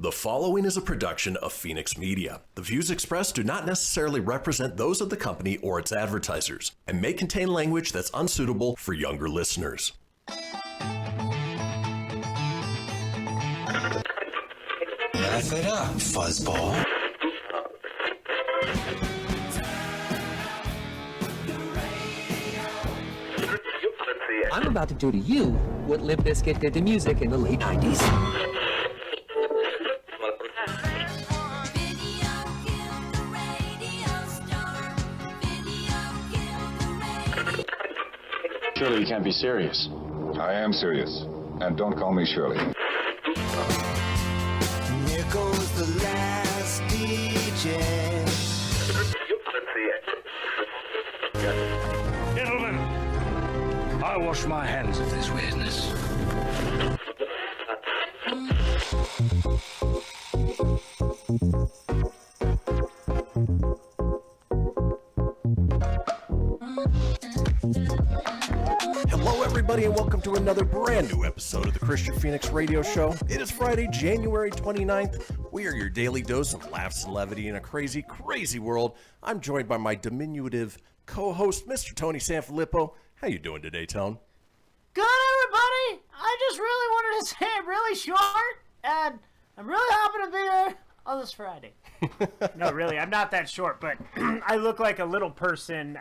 The following is a production of Fenix Media. The views expressed do not necessarily represent those of the company or its advertisers and may contain language that's unsuitable for younger listeners. Laugh it up, fuzzball. I'm about to do to you what Limp Bizkit did to music in the late 90s. Surely you can't be serious. I am serious. And don't call me Shirley. Here goes the last DJ. Gentlemen, I wash my hands of this weirdness. Hello, everybody, and welcome to another brand new episode of the Kristian Fenix Radio Show. It is Friday, January 29th. We are your daily dose of laughs and levity in a crazy, crazy world. I'm joined by my diminutive co-host, Mr. Tony Sanfilippo. How you doing today, Tone? Good, everybody. I just really wanted to say I'm really short, and I'm really happy to be here on this Friday. No, really, I'm not that short, but I look like a little person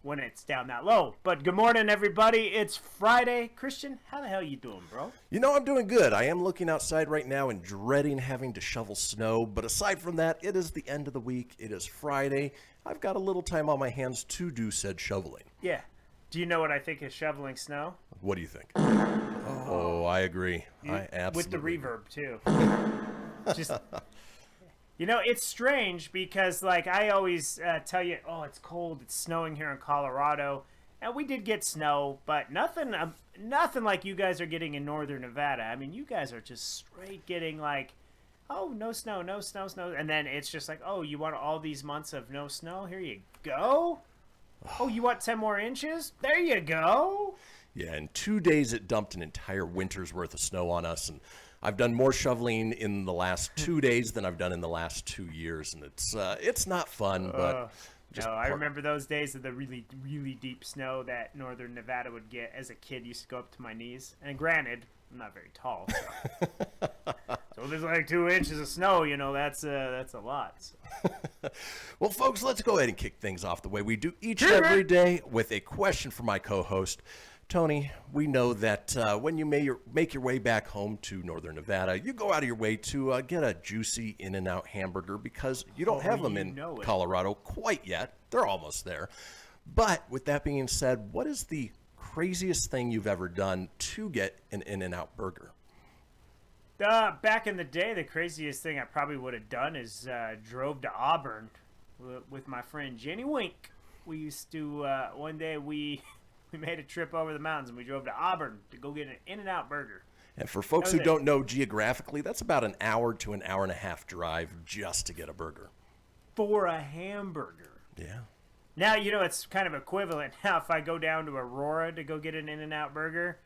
when it's down that low. But good morning, everybody. It's Friday. Kristian, how the hell you doing, bro? You know, I'm doing good. I am looking outside right now and dreading having to shovel snow. But aside from that, it is the end of the week. It is Friday. I've got a little time on my hands to do said shoveling. Yeah. Do you know what I think is shoveling snow? What do you think? Oh, I agree. I absolutely. With the reverb, too. Just... You know, it's strange because, like, I always tell you, oh, it's cold, it's snowing here in Colorado. And we did get snow, but nothing like you guys are getting in northern Nevada. I mean, you guys are just straight getting, like, oh, no snow, no snow, snow. And then it's just like, oh, you want all these months of no snow? Here you go. Oh, you want 10 more inches? There you go. Yeah, in 2 days it dumped an entire winter's worth of snow on us, and I've done more shoveling in the last 2 days than I've done in the last 2 years, and it's not fun, but no, I remember those days of the really, really deep snow that northern Nevada would get as a kid. Used to go up to my knees, and granted, I'm not very tall, so there's like 2 inches of snow. You know, that's a lot. So. Well, folks, let's go ahead and kick things off the way we do each and every day with a question for my co-host. Tony, we know that when you make your way back home to northern Nevada, you go out of your way to get a juicy In-N-Out hamburger because you don't have them in Colorado quite yet. They're almost there. But with that being said, what is the craziest thing you've ever done to get an In-N-Out burger? Back in the day, the craziest thing I probably would have done is drove to Auburn with my friend Jenny Wink. We used to, one day we made a trip over the mountains and we drove to Auburn to go get an In-N-Out burger. And for folks who don't know geographically, that's about an hour to an hour and a half drive just to get a burger. For a hamburger. Yeah. Now, you know, it's kind of equivalent. Now, if I go down to Aurora to go get an In-N-Out burger,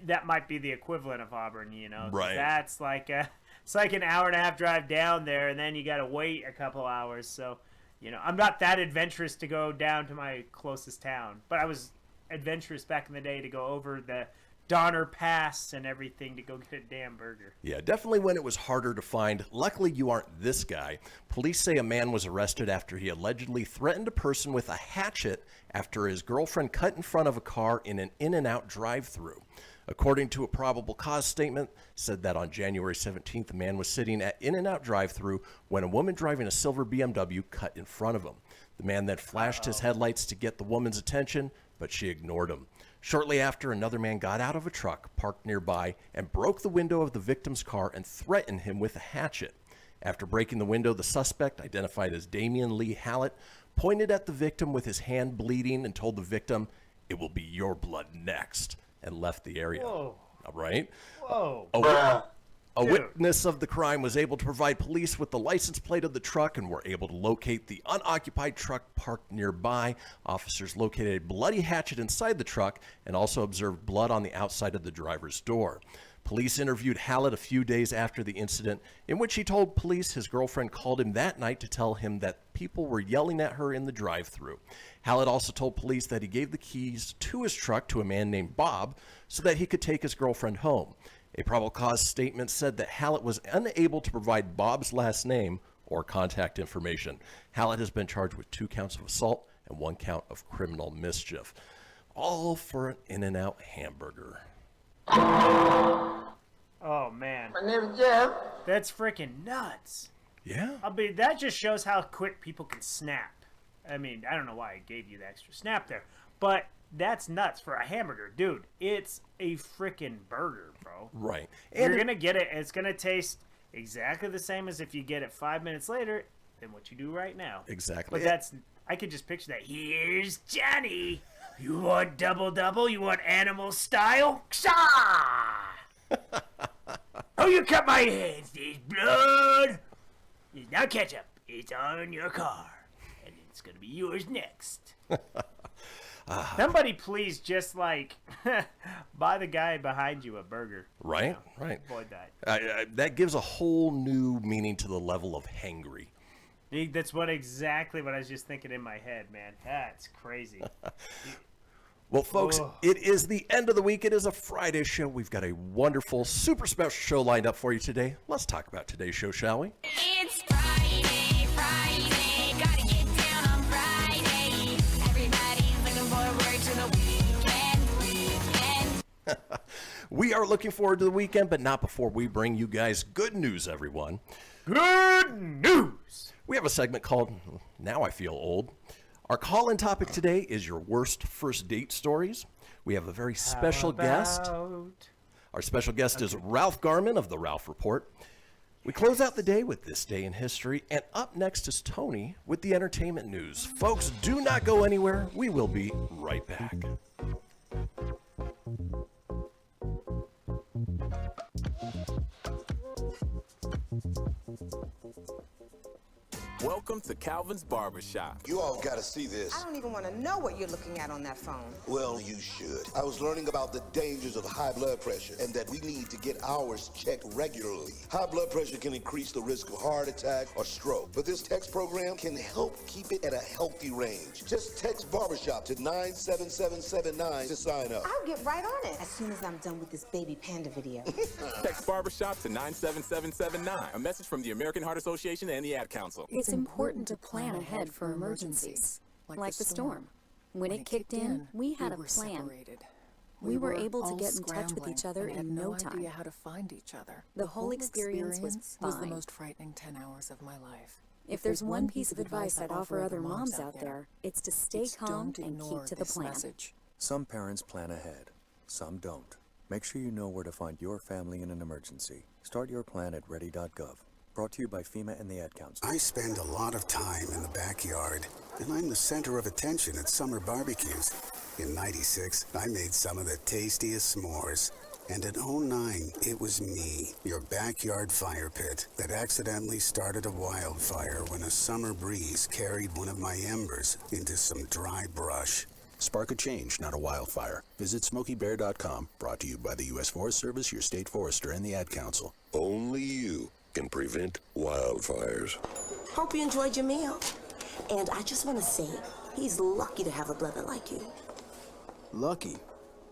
that might be the equivalent of Auburn, you know. Right. That's like it's like an hour and a half drive down there, and then you got to wait a couple hours. So, you know, I'm not that adventurous to go down to my closest town, but I was adventurous back in the day to go over the Donner Pass and everything to go get a damn burger. Yeah, definitely when it was harder to find. Luckily, you aren't this guy. Police say a man was arrested after he allegedly threatened a person with a hatchet after his girlfriend cut in front of a car in an In-N-Out drive-thru. According to a probable cause statement, said that on January 17th, a man was sitting at In-N-Out drive-thru when a woman driving a silver BMW cut in front of him. The man then flashed his headlights to get the woman's attention, but she ignored him. Shortly after, another man got out of a truck parked nearby and broke the window of the victim's car and threatened him with a hatchet. After breaking the window, the suspect, identified as Damian Lee Hallett, pointed at the victim with his hand bleeding and told the victim, "It will be your blood next," and left the area. Whoa. All right? Whoa. A witness of the crime was able to provide police with the license plate of the truck and were able to locate the unoccupied truck parked nearby. Officers located a bloody hatchet inside the truck and also observed blood on the outside of the driver's door. Police interviewed Hallett a few days after the incident, in which he told police his girlfriend called him that night to tell him that people were yelling at her in the drive-thru. Hallett also told police that he gave the keys to his truck to a man named Bob so that he could take his girlfriend home. A probable cause statement said that Hallett was unable to provide Bob's last name or contact information. Hallett has been charged with 2 counts of assault and 1 count of criminal mischief, all for an In-N-Out hamburger. Oh, man. My name is Jeff. That's freaking nuts. Yeah. I mean, that just shows how quick people can snap. I mean, I don't know why I gave you the extra snap there, but that's nuts for a hamburger. Dude, it's a freaking burger, bro. Right. And And you're going to get it, and it's going to taste exactly the same as if you get it 5 minutes later than what you do right now. Exactly. But I could just picture that. Here's Johnny. You want double-double? You want animal style? Ksha! Oh, you cut my hands. There's blood. There's now ketchup. It's on your car. And it's going to be yours next. Somebody please just, like, buy the guy behind you a burger. Right, right. Avoid that. That gives a whole new meaning to the level of hangry. That's exactly what I was just thinking in my head, man. That's crazy. Well, folks, It is the end of the week. It is a Friday show. We've got a wonderful, super special show lined up for you today. Let's talk about today's show, shall we? It's Friday, Friday, gotta get down on Friday. Everybody's looking forward to the weekend. We are looking forward to the weekend, but not before we bring you guys good news, everyone. Good news! We have a segment called Now I Feel Old. Our call-in topic today is your worst first date stories. We have a very special guest. Our special guest is Ralph Garman of the Ralph Report. We close out the day with This Day in History, and up next is Tony with the entertainment news. Folks, do not go anywhere. We will be right back. Welcome to Calvin's Barber Shop. You all gotta see this. I don't even want to know what you're looking at on that phone. Well, you should. I was learning about the dangers of high blood pressure and that we need to get ours checked regularly. High blood pressure can increase the risk of heart attack or stroke, but this text program can help keep it at a healthy range. Just text Barbershop to 97779 to sign up. I'll get right on it as soon as I'm done with this baby panda video. Text Barbershop to 97779. A message from the American Heart Association and the Ad Council. It's important to plan ahead for emergencies, like the storm. When it kicked in, we had a plan. We were able to get in touch with each other in no time. How to find each other. The whole experience was fine. the most frightening 10 hours of my life. If there's one piece of advice I'd offer other moms out there, it's to stay calm and keep to the plan. Some parents plan ahead, some don't. Make sure you know where to find your family in an emergency. Start your plan at ready.gov. Brought to you by FEMA and the Ad Council. I spend a lot of time in the backyard, and I'm the center of attention at summer barbecues. In '96, I made some of the tastiest s'mores. And in '09, it was me, your backyard fire pit, that accidentally started a wildfire when a summer breeze carried one of my embers into some dry brush. Spark a change, not a wildfire. Visit SmokeyBear.com. Brought to you by the U.S. Forest Service, your state forester, and the Ad Council. Only you can prevent wildfires. Hope you enjoyed your meal. And I just want to say, he's lucky to have a brother like you. Lucky?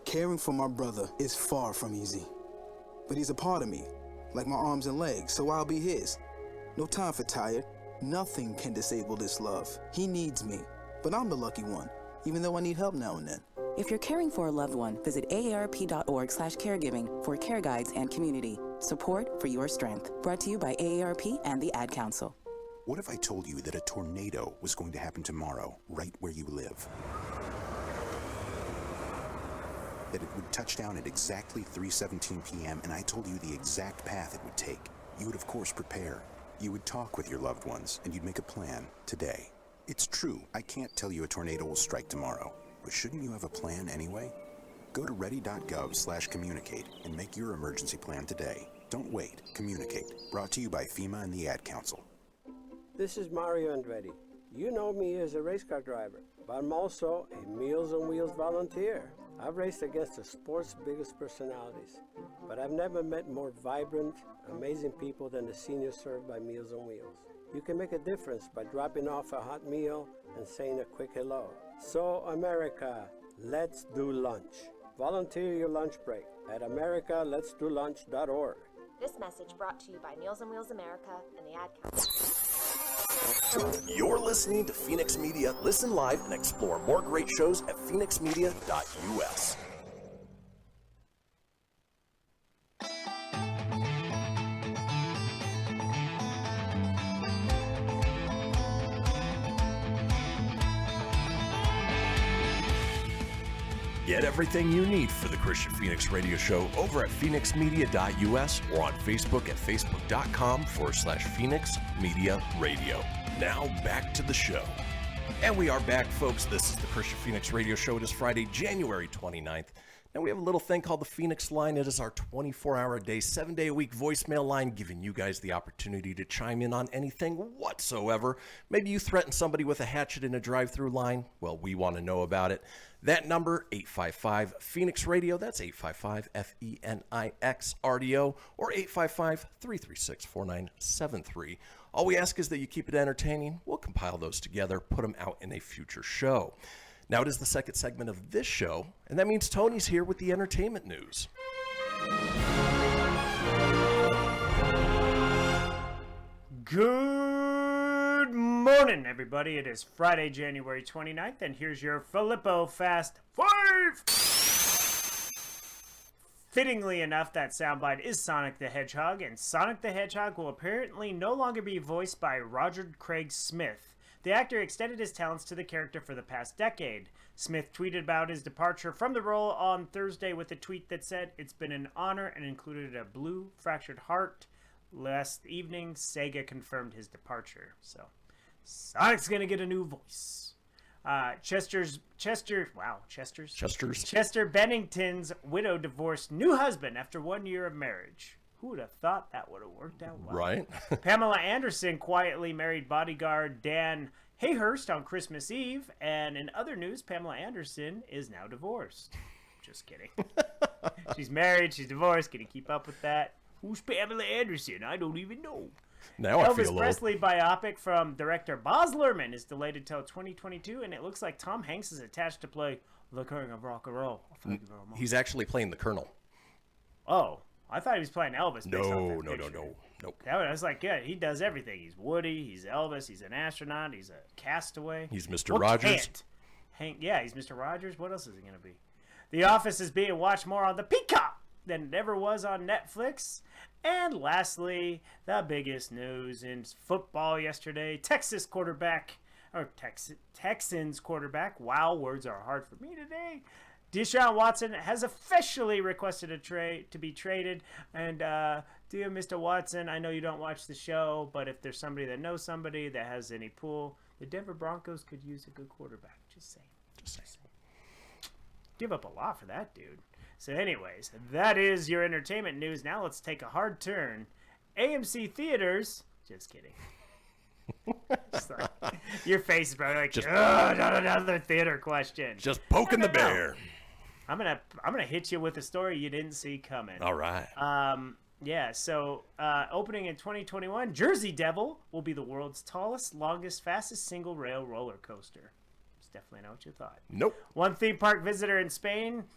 Caring for my brother is far from easy. But he's a part of me, like my arms and legs, so I'll be his. No time for tired. Nothing can disable this love. He needs me, but I'm the lucky one, even though I need help now and then. If you're caring for a loved one, visit aarp.org/caregiving for care guides and community. Support for your strength. Brought to you by AARP and the Ad Council. What if I told you that a tornado was going to happen tomorrow, right where you live? That it would touch down at exactly 3:17 p.m., and I told you the exact path it would take. You would, of course, prepare. You would talk with your loved ones, and you'd make a plan today. It's true, I can't tell you a tornado will strike tomorrow, but shouldn't you have a plan anyway? Go to ready.gov/communicate and make your emergency plan today. Don't wait. Communicate. Brought to you by FEMA and the Ad Council. This is Mario Andretti. You know me as a race car driver, but I'm also a Meals on Wheels volunteer. I've raced against the sport's biggest personalities, but I've never met more vibrant, amazing people than the seniors served by Meals on Wheels. You can make a difference by dropping off a hot meal and saying a quick hello. So, America, let's do lunch. Volunteer your lunch break at americaletsdolunch.org. This message brought to you by Meals on Wheels America and the Ad Council. You're listening to Fenix Media. Listen live and explore more great shows at phoenixmedia.us. Get everything you need for the Kristian Fenix Radio Show over at phoenixmedia.us or on Facebook at facebook.com/Fenix Media Radio. Now back to the show. And we are back, folks. This is the Kristian Fenix Radio Show. It is Friday, January 29th. Now we have a little thing called the Fenix Line. It is our 24-hour-a-day, 7-day-a-week voicemail line, giving you guys the opportunity to chime in on anything whatsoever. Maybe you threaten somebody with a hatchet in a drive-through line. Well, we want to know about it. That number, 855-FENIX-RADIO. That's 855-FENIX-RDO or 855-336-4973. All we ask is that you keep it entertaining. We'll compile those together, put them out in a future show. Now it is the second segment of this show, and that means Tony's here with the entertainment news. Good morning, everybody. It is Friday, January 29th, and here's your Filippo Fast 5! Fittingly enough, that soundbite is Sonic the Hedgehog, and Sonic the Hedgehog will apparently no longer be voiced by Roger Craig Smith. The actor extended his talents to the character for the past decade. Smith tweeted about his departure from the role on Thursday with a tweet that said, "It's been an honor," and included a blue fractured heart. Last evening, Sega confirmed his departure. So, Sonic's gonna get a new voice. Chester Bennington's widow divorced new husband after 1 year of marriage. Who would have thought that would have worked out well? Right. Pamela Anderson quietly married bodyguard Dan Hayhurst on Christmas Eve. And in other news, Pamela Anderson is now divorced. Just kidding. She's married, she's divorced. Can you keep up with that? Who's Pamela Anderson? I don't even know. Now I feel Elvis old. Presley biopic from director Baz Luhrmann is delayed until 2022, and it looks like Tom Hanks is attached to play the King of Rock and Roll. Thank you very much. He's actually playing the Colonel. Oh, I thought he was playing Elvis. No. I was like, yeah, he does everything. He's Woody, he's Elvis, he's an astronaut, he's a castaway. He's Mr. Rogers. Yeah, he's Mr. Rogers. What else is he going to be? The Office is being watched more on the Peacock than it ever was on Netflix. And lastly, the biggest news in football yesterday, Texans quarterback, wow, words are hard for me today. Deshaun Watson has officially requested to be traded. And dear Mr. Watson, I know you don't watch the show, but if there's somebody that knows somebody that has any pull, the Denver Broncos could use a good quarterback. Just saying. Give up a lot for that dude. So anyways, that is your entertainment news. Now let's take a hard turn. AMC Theaters. Just kidding. Just like, your face is probably like, not another theater question. Just poking the bear. I'm gonna hit you with a story you didn't see coming. All right. Yeah. So opening in 2021, Jersey Devil will be the world's tallest, longest, fastest single rail roller coaster. It's definitely not what you thought. Nope. One theme park visitor in Spain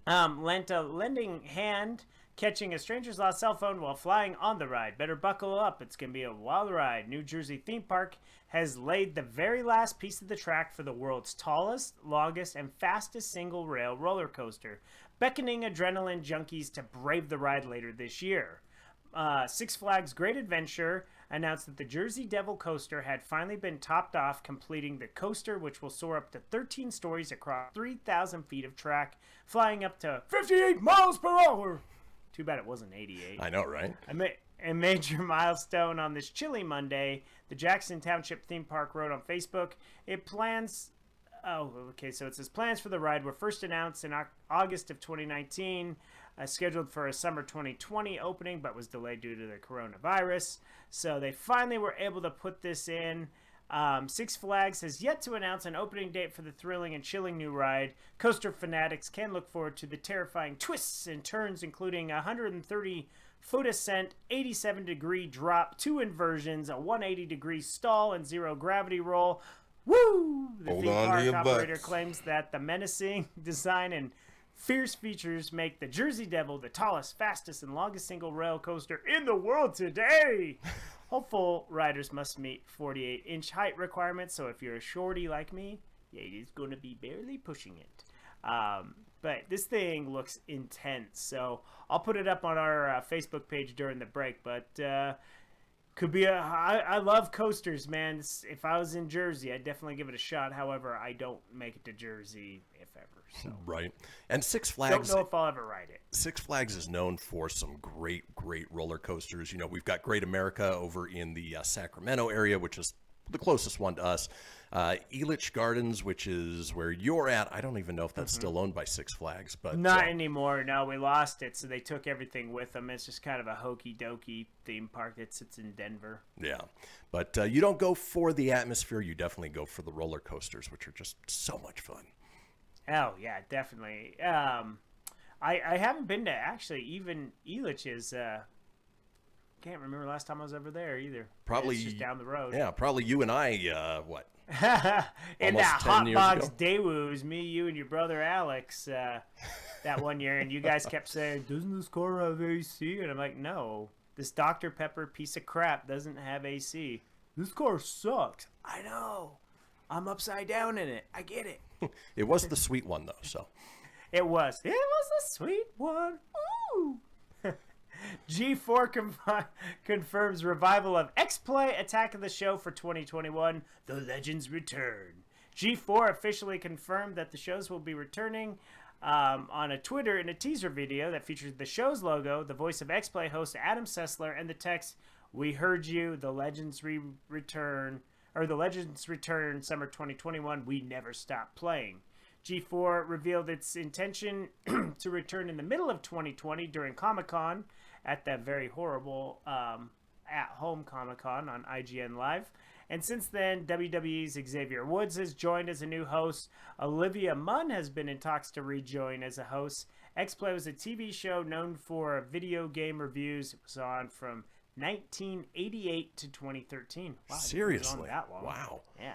lent a lending hand, catching a stranger's lost cell phone while flying on the ride. Better buckle up. It's going to be a wild ride. New Jersey theme park has laid the very last piece of the track for the world's tallest, longest, and fastest single rail roller coaster, beckoning adrenaline junkies to brave the ride later this year. Six Flags Great Adventure announced that the Jersey Devil coaster had finally been topped off, completing the coaster, which will soar up to 13 stories across 3,000 feet of track, flying up to 58 miles per hour. Too bad it wasn't 88. I know, right? A major milestone on this chilly Monday, the Jackson Township Theme Park wrote on Facebook, it says plans for the ride were first announced in August of 2019, scheduled for a summer 2020 opening, but was delayed due to the coronavirus. So they finally were able to put this in. Six Flags has yet to announce an opening date for the thrilling and chilling new ride. Coaster fanatics can look forward to the terrifying twists and turns, including a 130-foot ascent, 87-degree drop, 2 inversions, a 180-degree stall, and 0 gravity roll. Woo! The Hold theme on to park your operator butts. claims that the menacing design and fierce features make the Jersey Devil the tallest, fastest, and longest single rail coaster in the world today. Hopeful riders must meet 48-inch height requirements, so if you're a shorty like me, yeah, it is going to be barely pushing it. But this thing looks intense, so I'll put it up on our Facebook page during the break, but could be I love coasters, man. If I was in Jersey, I'd definitely give it a shot. However, I don't make it to Jersey, if ever. So. Right. And Six Flags. Don't know if I'll ever ride it. Six Flags is known for some great roller coasters. You know, we've got Great America over in the Sacramento area, which is the closest one to us. Elitch Gardens, which is where you're at. I don't even know if that's still owned by Six Flags, but not anymore. No, we lost it, so they took everything with them. It's just kind of a hokey dokey theme park that sits in Denver. Yeah, but you don't go for the atmosphere. You definitely go for the roller coasters, which are just so much fun. Oh yeah, definitely. I haven't been to actually even Elitch's. Can't remember last time I was ever there either. Probably it's just down the road. Yeah, probably you and I. What? In Almost that 10 hot years box ago? Daewoo, it was me, you, and your brother Alex that one year, and you guys kept saying, "Doesn't this car have AC?" And I'm like, "No, this Dr. Pepper piece of crap doesn't have AC. This car sucks." I know. I'm upside down in it. I get it. It was the sweet one though, so. It was the sweet one. Ooh. G4 confirms revival of X-Play Attack of the Show for 2021. The Legends return. G4 officially confirmed that the shows will be returning on a Twitter in a teaser video that features the show's logo, the voice of X-Play host Adam Sessler, and the text, "We heard you. The Legends return, or the Legends return summer 2021. We never stop playing." G4 revealed its intention to return in the middle of 2020 during Comic-Con at the very horrible at-home Comic-Con on IGN Live. And since then, WWE's Xavier Woods has joined as a new host. Olivia Munn has been in talks to rejoin as a host. X-Play was a TV show known for video game reviews. It was on from 1988 to 2013. Wow, Seriously? it was on that long. Wow. Yeah.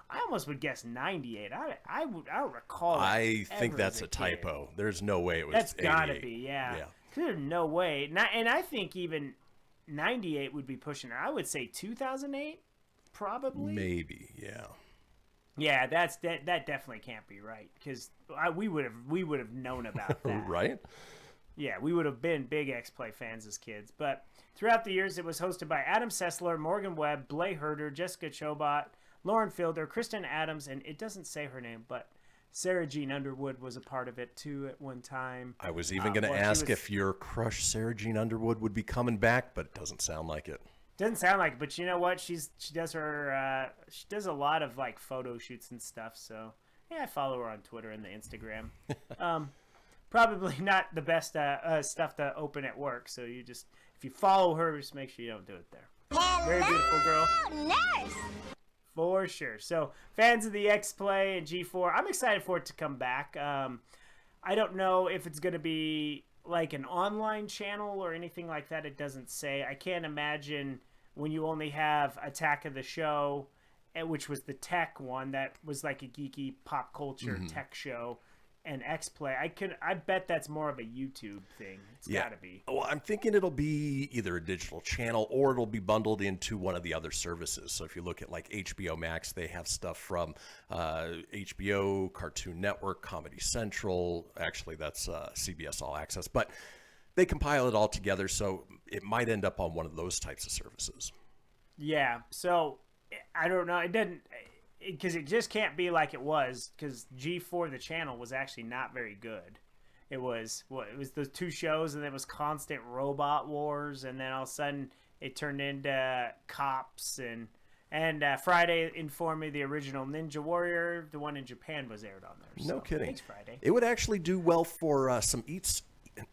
I almost would guess 98. I would recall that I think ever that's as a kid. typo. There's no way it was That's 88. gotta be, yeah. There's no way. And I think even 98 would be pushing it. I would say 2008, probably. Maybe, yeah. Yeah, that definitely can't be right because we would have known about that. Right? Yeah, we would have been big X-Play fans as kids. But throughout the years, it was hosted by Adam Sessler, Morgan Webb, Blay Herder, Jessica Chobot, Lauren Fielder, Kristen Adams, and it doesn't say her name, but Sarah Jean Underwood was a part of it too at one time. I was even going to ask if your crush Sarah Jean Underwood would be coming back, but it doesn't sound like it. Doesn't sound like it, but you know what? She does a lot of like photo shoots and stuff. So yeah, I follow her on Twitter and the Instagram. Probably not the best stuff to open at work. So if you follow her, just make sure you don't do it there. Very beautiful girl. Nice. For sure. So fans of the X-Play and G4, I'm excited for it to come back. I don't know if it's going to be like an online channel or anything like that. It doesn't say. I can't imagine when you only have Attack of the Show, which was the tech one that was like a geeky pop culture tech show, and X-Play. I bet that's more of a YouTube thing. It's got to be. Well, I'm thinking it'll be either a digital channel or it'll be bundled into one of the other services. So if you look at like HBO Max, they have stuff from HBO, Cartoon Network, Comedy Central. Actually, that's CBS All Access. But they compile it all together, so it might end up on one of those types of services. Yeah. So I don't know. It didn't... Because it just can't be like it was, because G4, the channel, was actually not very good. It was those two shows, and there was constant robot wars, and then all of a sudden it turned into cops, and Friday informed me the original Ninja Warrior, the one in Japan, was aired on there. No kidding. Thanks, Friday. It would actually do well for some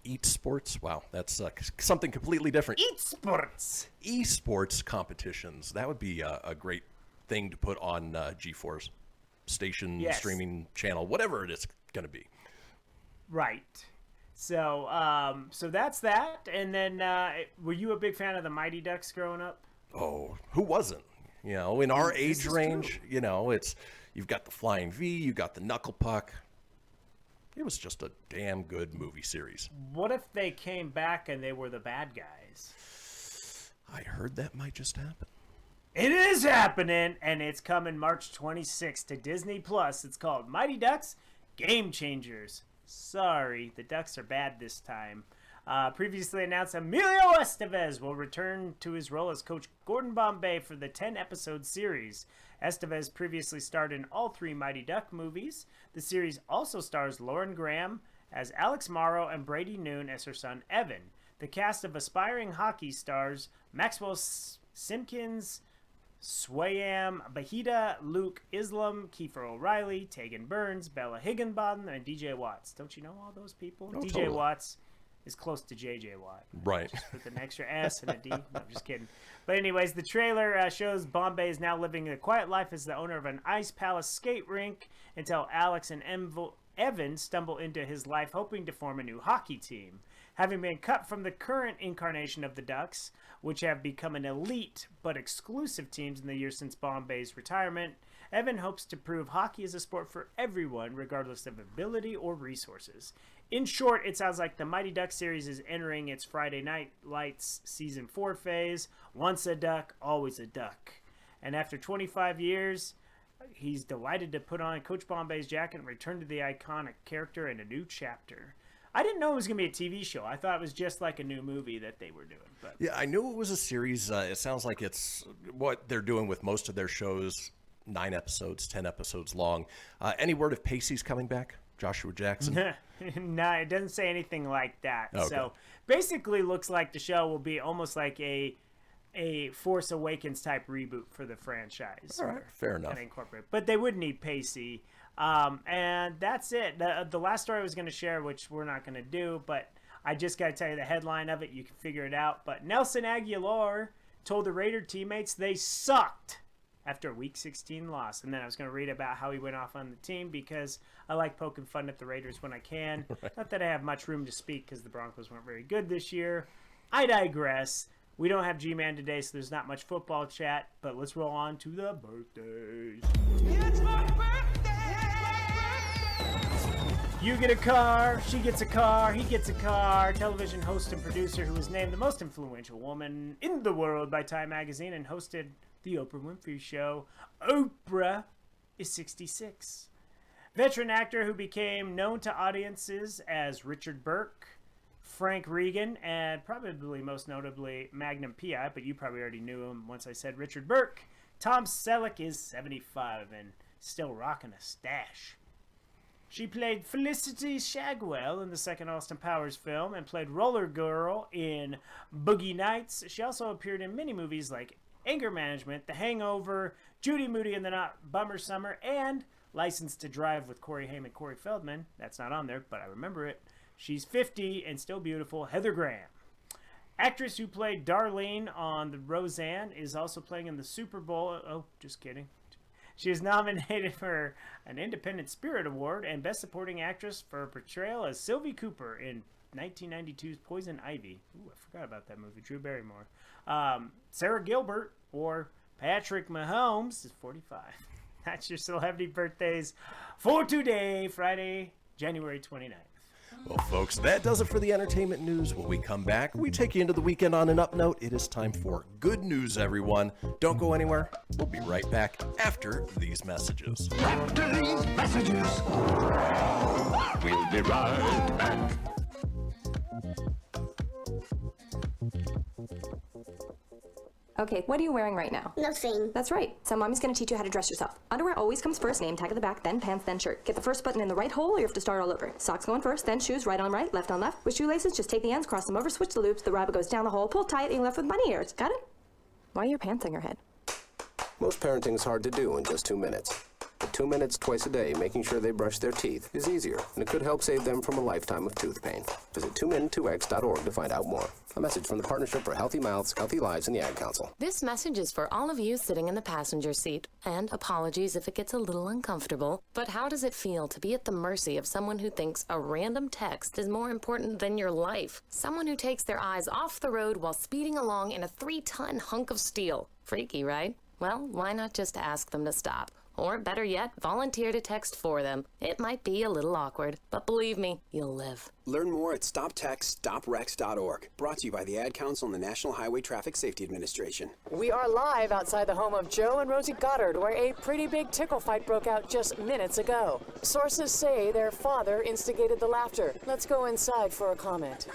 esports. Wow, that's something completely different. Esports. Esports competitions. That would be a great thing to put on G4's station, Yes. streaming channel, whatever it is going to be. Right. So, so that's that. And then, were you a big fan of the Mighty Ducks growing up? Oh, who wasn't? You know, in our This age is range, true. you know, you've got the Flying V, you got the Knuckle Puck. It was just a damn good movie series. What if they came back and they were the bad guys? I heard that might just happen. It is happening, and it's coming March 26th to Disney Plus. It's called Mighty Ducks Game Changers. Sorry, the Ducks are bad this time. Previously announced Emilio Estevez will return to his role as Coach Gordon Bombay for the 10-episode series. Estevez previously starred in all 3 Mighty Duck movies. The series also stars Lauren Graham as Alex Morrow and Brady Noon as her son Evan. The cast of aspiring hockey stars Maxwell Simpkins, Swayam Bahida, Luke Islam, Kiefer O'Reilly, Tegan Burns, Bella Higginbotham, and DJ Watts. Don't you know all those people? Oh, DJ totally. Watts is close to JJ Watt. Right. Just with an extra S and a D. No, I'm just kidding. But anyways, the trailer shows Bombay is now living a quiet life as the owner of an Ice Palace skate rink until Alex and Evan stumble into his life hoping to form a new hockey team. Having been cut from the current incarnation of the Ducks, which have become an elite but exclusive teams in the years since Bombay's retirement, Evan hopes to prove hockey is a sport for everyone, regardless of ability or resources. In short, it sounds like the Mighty Ducks series is entering its Friday Night Lights Season 4 phase. Once a duck, always a duck. And after 25 years, he's delighted to put on Coach Bombay's jacket and return to the iconic character in a new chapter. I didn't know it was going to be a TV show. I thought it was just like a new movie that they were doing. But Yeah, I knew it was a series. It sounds like it's what they're doing with most of their shows, 9 episodes, 10 episodes long. Any word if Pacey's coming back? Joshua Jackson? No, it doesn't say anything like that. Okay. So basically looks like the show will be almost like a Force Awakens type reboot for the franchise. All right, fair enough. Kinda incorporate. But they would need Pacey. And that's it. The last story I was going to share, which we're not going to do, but I just got to tell you the headline of it. You can figure it out. But Nelson Aguilar told the Raider teammates they sucked after a Week 16 loss. And then I was going to read about how he went off on the team because I like poking fun at the Raiders when I can. Right. Not that I have much room to speak because the Broncos weren't very good this year. I digress. We don't have G-Man today, so there's not much football chat. But let's roll on to the birthdays. It's my birthday! You get a car, she gets a car, he gets a car. Television host and producer who was named the most influential woman in the world by Time Magazine and hosted The Oprah Winfrey Show. Oprah is 66. Veteran actor who became known to audiences as Richard Burke, Frank Regan, and probably most notably Magnum P.I., but you probably already knew him once I said Richard Burke. Tom Selleck is 75 and still rocking a stash. She played Felicity Shagwell in the second Austin Powers film and played Roller Girl in Boogie Nights. She also appeared in many movies like Anger Management, The Hangover, Judy Moody and the Not Bummer Summer, and License to Drive with Corey Haim and Corey Feldman. That's not on there, but I remember it. She's 50 and still beautiful. Heather Graham. Actress who played Darlene on the Roseanne is also playing in the Super Bowl. Oh, just kidding. She is nominated for an Independent Spirit Award and Best Supporting Actress for her portrayal as Sylvie Cooper in 1992's Poison Ivy. Ooh, I forgot about that movie. Drew Barrymore. Sarah Gilbert or Patrick Mahomes is 45. That's your celebrity birthdays for today, Friday, January 29th. Well, folks, that does it for the entertainment news. When we come back, we take you into the weekend on an up note. It is time for good news, everyone. Don't go anywhere. We'll be right back after these messages. After these messages, we'll be right back. Okay, what are you wearing right now? Nothing. That's right. So mommy's gonna teach you how to dress yourself. Underwear always comes first, name tag at the back, then pants, then shirt. Get the first button in the right hole or you have to start all over. Socks going first, then shoes right on right, left on left. With shoelaces, just take the ends, cross them over, switch the loops, the rabbit goes down the hole, pull tight, and you're left with bunny ears. Got it? Why are your pants on your head? Most parenting is hard to do in just 2 minutes. But 2 minutes twice a day making sure they brush their teeth is easier, and it could help save them from a lifetime of tooth pain. Visit 2min2x.org to find out more. A message from the Partnership for Healthy Mouths, Healthy Lives, and the Ad Council. This message is for all of you sitting in the passenger seat. And apologies if it gets a little uncomfortable. But how does it feel to be at the mercy of someone who thinks a random text is more important than your life? Someone who takes their eyes off the road while speeding along in a 3-ton hunk of steel. Freaky, right? Well, why not just ask them to stop? Or better yet, volunteer to text for them. It might be a little awkward, but believe me, you'll live. Learn more at StopTextStopWrecks.org. Brought to you by the Ad Council and the National Highway Traffic Safety Administration. We are live outside the home of Joe and Rosie Goddard, where a pretty big tickle fight broke out just minutes ago. Sources say their father instigated the laughter. Let's go inside for a comment.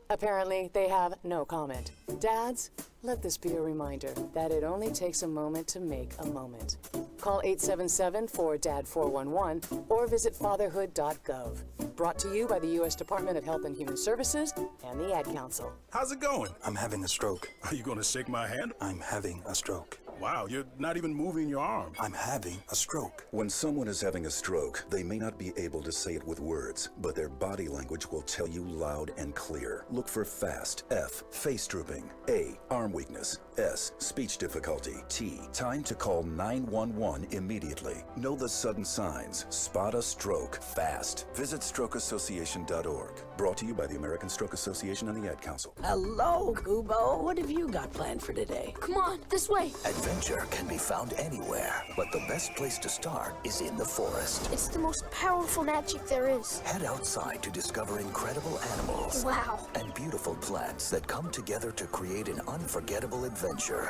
Apparently, they have no comment. Dads, let this be a reminder that it only takes a moment to make a moment. Call 877-4DAD-411 or visit fatherhood.gov. Brought to you by the U.S. Department of Health and Human Services and the Ad Council. How's it going? I'm having a stroke. Are you going to shake my hand? I'm having a stroke. Wow, you're not even moving your arm. I'm having a stroke. When someone is having a stroke, they may not be able to say it with words, but their body language will tell you loud and clear. Look for FAST. F, face drooping. A, arm weakness. S, speech difficulty. T, time to call 911 immediately. Know the sudden signs. Spot a stroke fast. Visit strokeassociation.org. Brought to you by the American Stroke Association and the Ad Council. Hello, Kubo. What have you got planned for today? Come on, this way. Adventure can be found anywhere, but the best place to start is in the forest. It's the most powerful magic there is. Head outside to discover incredible animals. Wow. And beautiful plants that come together to create an unforgettable adventure.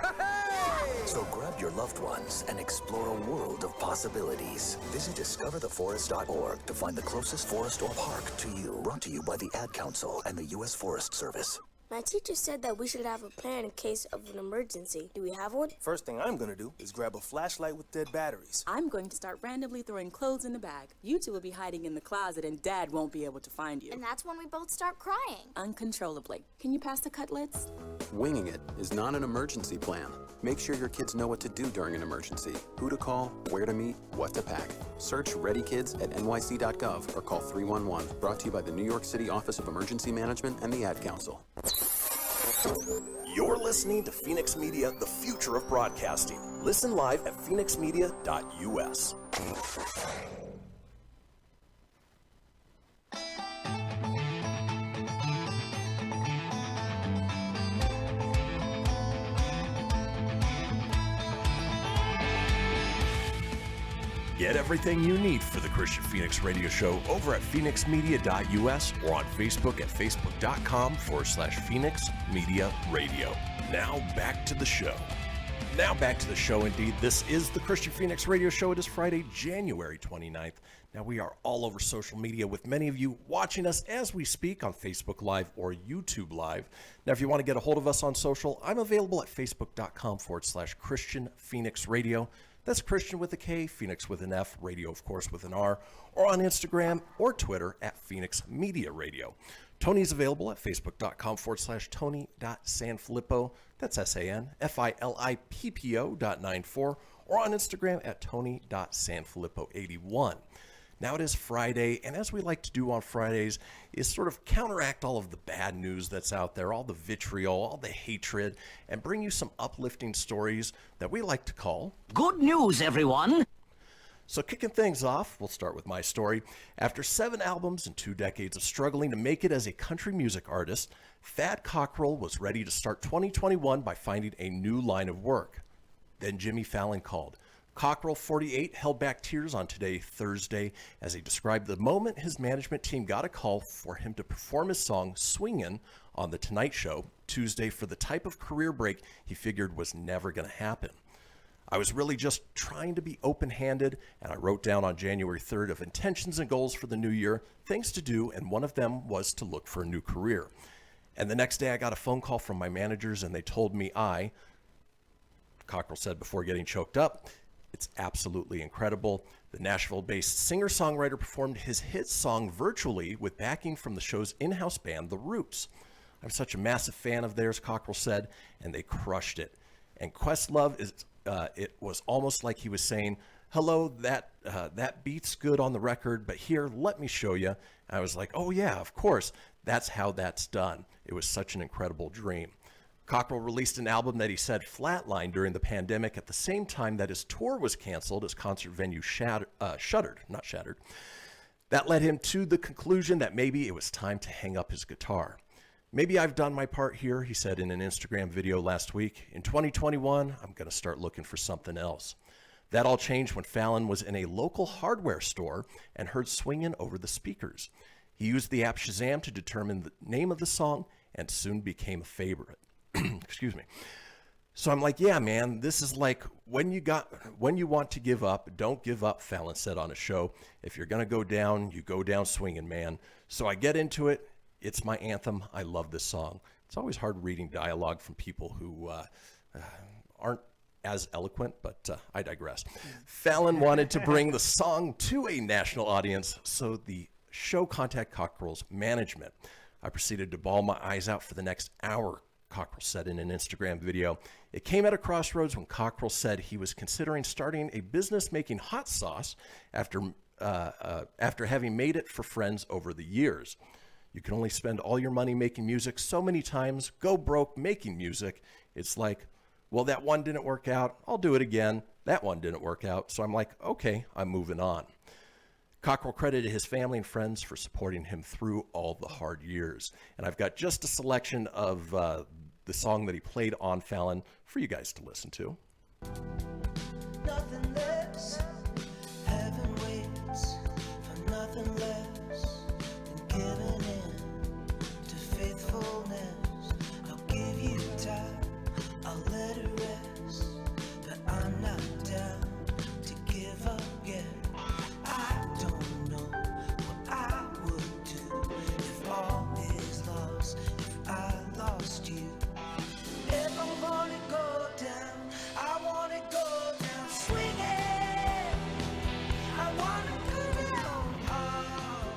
So grab your loved ones and explore a world of possibilities. Visit discovertheforest.org to find the closest forest or park to you. Brought to you by the Ad Council and the U.S. Forest Service. My teacher said that we should have a plan in case of an emergency. Do we have one? First thing I'm gonna do is grab a flashlight with dead batteries. I'm going to start randomly throwing clothes in the bag. You two will be hiding in the closet and Dad won't be able to find you. And that's when we both start crying. Uncontrollably. Can you pass the cutlets? Winging it is not an emergency plan. Make sure your kids know what to do during an emergency, who to call, where to meet, what to pack. Search Ready Kids at nyc.gov or call 311. Brought to you by the New York City Office of Emergency Management and the Ad Council. You're listening to Fenix Media, the future of broadcasting. Listen live at phoenixmedia.us. Get everything you need for the Kristian Fenix Radio Show over at phoenixmedia.us or on Facebook at facebook.com/Fenix Media Radio. Now back to the show. Indeed. This is the Kristian Fenix Radio Show. It is Friday, January 29th. Now we are all over social media with many of you watching us as we speak on Facebook Live or YouTube Live. Now if you want to get a hold of us on social, I'm available at facebook.com/Kristian Fenix Radio. That's Kristian with a K, Fenix with an F, radio, of course, with an R, or on Instagram or Twitter at Fenix Media Radio. Tony's available at facebook.com/Tony.Sanfilippo. That's SANFILIPPO.94, or on Instagram at Tony.Sanfilippo81. Now it is Friday, and as we like to do on Fridays is sort of counteract all of the bad news that's out there, all the vitriol, all the hatred, and bring you some uplifting stories that we like to call Good News, everyone! So kicking things off, we'll start with my story. After 7 albums and 2 decades of struggling to make it as a country music artist, Thad Cockrell was ready to start 2021 by finding a new line of work. Then Jimmy Fallon called. Cockrell, 48, held back tears on today, Thursday, as he described the moment his management team got a call for him to perform his song Swingin' on The Tonight Show Tuesday for the type of career break he figured was never going to happen. I was really just trying to be open-handed, and I wrote down on January 3rd of intentions and goals for the new year, things to do, and one of them was to look for a new career. And the next day I got a phone call from my managers, and they told me Cockrell said before getting choked up, it's absolutely incredible. The Nashville-based singer-songwriter performed his hit song virtually with backing from the show's in-house band, The Roots. I'm such a massive fan of theirs, Cockrell said, and they crushed it. And Questlove is it was almost like he was saying, hello, that beat's good on the record, but here, let me show you. I was like, oh yeah, of course. That's how that's done. It was such an incredible dream. Cockrell released an album that he said flatlined during the pandemic at the same time that his tour was canceled, his concert venue shuttered, not shattered. That led him to the conclusion that maybe it was time to hang up his guitar. Maybe I've done my part here, he said in an Instagram video last week. In 2021, I'm going to start looking for something else. That all changed when Fallon was in a local hardware store and heard Swingin' over the speakers. He used the app Shazam to determine the name of the song and soon became a favorite. Excuse me. So I'm like, yeah, man, this is like when you want to give up, don't give up, Fallon said on a show. If you're going to go down, you go down swinging, man. So I get into it. It's my anthem. I love this song. It's always hard reading dialogue from people who aren't as eloquent, but I digress. Fallon wanted to bring the song to a national audience, so the show contacted Cockrell's management. I proceeded to bawl my eyes out for the next hour, Cockrell said in an Instagram video. It came at a crossroads when Cockrell said he was considering starting a business making hot sauce after having made it for friends over the years. You can only spend all your money making music so many times, go broke making music. It's like, well, that one didn't work out. I'll do it again. That one didn't work out. So I'm like, okay, I'm moving on. Cockrell credited his family and friends for supporting him through all the hard years. And I've got just a selection of the song that he played on Fallon for you guys to listen to. Nothing less, heaven waits for nothing less than giving in to faithfulness. I'll give you time, I'll let it rest, but I'm not down to give up yet. I don't know what I would do if all is lost, if I lost you. If I wanna go down, I wanna go down swinging. I wanna go down hard.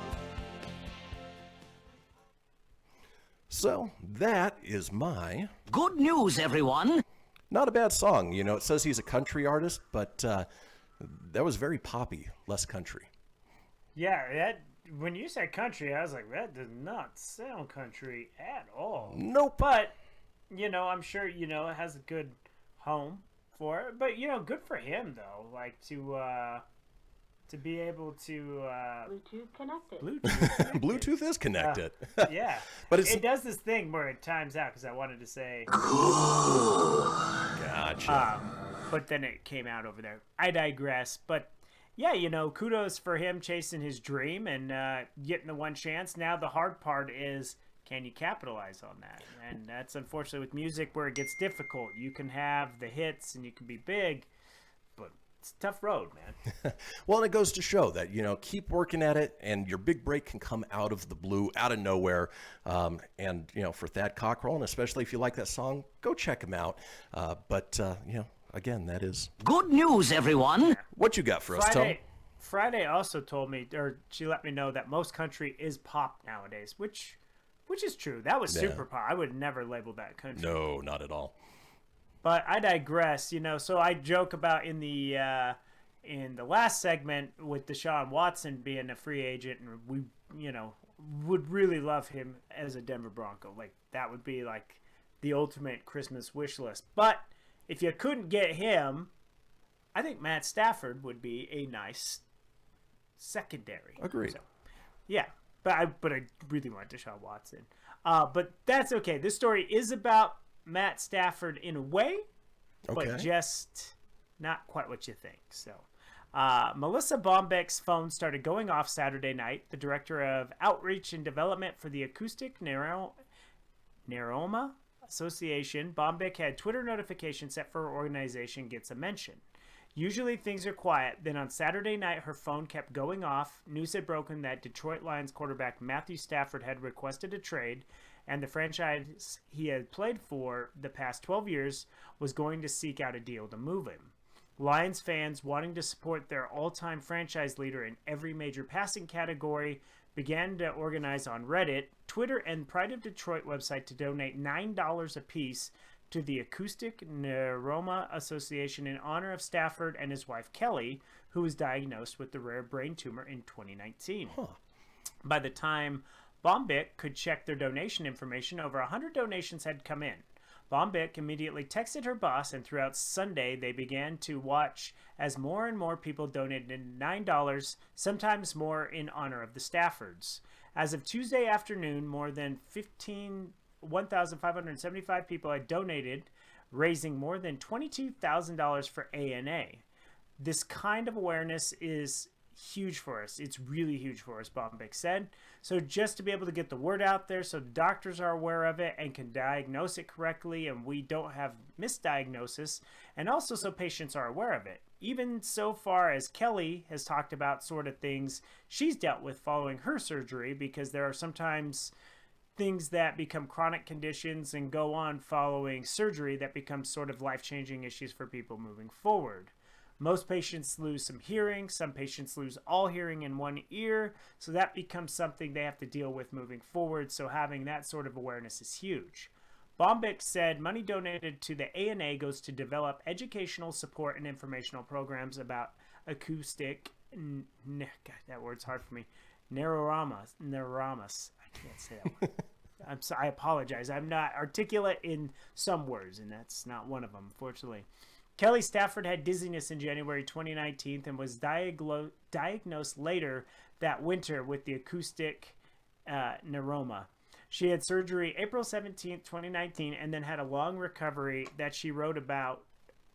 So that is my good news, everyone. Not a bad song. You know, it says he's a country artist, but that was very poppy, less country. Yeah, that when you said country, I was like, that does not sound country at all. Nope. But, you know, I'm sure, you know, it has a good home for it. But, you know, good for him, though. Like, to be able to... Bluetooth connected. Bluetooth is connected. Yeah. But it does this thing where it times out, because I wanted to say... Gotcha. But then it came out over there. I digress. But, yeah, you know, kudos for him chasing his dream and getting the one chance. Now the hard part is, can you capitalize on that? And that's unfortunately with music where it gets difficult. You can have the hits and you can be big, but it's a tough road, man. Well, and it goes to show that, you know, keep working at it and your big break can come out of the blue, out of nowhere. And, you know, for Thad Cockrell, and especially if you like that song, go check him out. You know, again, that is good news, everyone. What you got for us, Tom? Friday also told me, or she let me know that most country is pop nowadays, which is true. That was super pop. I would never label that country. No, not at all. But I digress, you know. So I joke about in the last segment with Deshaun Watson being a free agent, and we, you know, would really love him as a Denver Bronco. Like, that would be like the ultimate Christmas wish list. But if you couldn't get him, I think Matt Stafford would be a nice secondary. Agreed. So, yeah, but I really want Deshaun Watson. But that's okay. This story is about Matt Stafford in a way, but just not quite what you think. So, Melissa Bombeck's phone started going off Saturday night. The director of outreach and development for the Acoustic Neuroma Association, Bombeck had Twitter notification set for her organization gets a mention. Usually things are quiet. Then on Saturday night, her phone kept going off. News had broken that Detroit Lions quarterback Matthew Stafford had requested a trade, and the franchise he had played for the past 12 years was going to seek out a deal to move him. Lions fans wanting to support their all-time franchise leader in every major passing category began to organize on Reddit, Twitter, and Pride of Detroit website to donate $9 apiece to the Acoustic Neuroma Association in honor of Stafford and his wife Kelly, who was diagnosed with the rare brain tumor in 2019. By the time Bombic could check their donation information, over 100 donations had come in. Bombic immediately texted her boss, and throughout Sunday, they began to watch as more and more people donated $9, sometimes more, in honor of the Staffords. As of Tuesday afternoon, more than 1,575 people had donated, raising more than $22,000 for ANA. This kind of awareness is huge for us. It's really huge for us, Bombic said. So just to be able to get the word out there so doctors are aware of it and can diagnose it correctly and we don't have misdiagnosis, and also so patients are aware of it. Even so far as Kelly has talked about sort of things she's dealt with following her surgery, because there are sometimes things that become chronic conditions and go on following surgery that become sort of life-changing issues for people moving forward. Most patients lose some hearing. Some patients lose all hearing in one ear. So that becomes something they have to deal with moving forward. So having that sort of awareness is huge. Bombic said money donated to the ANA goes to develop educational support and informational programs about acoustic, God, that word's hard for me, neuromas. I can't say that word. I apologize. I'm not articulate in some words, and that's not one of them, unfortunately. Kelly Stafford had dizziness in January 2019 and was diagnosed later that winter with the acoustic neuroma. She had surgery April 17, 2019, and then had a long recovery that she wrote about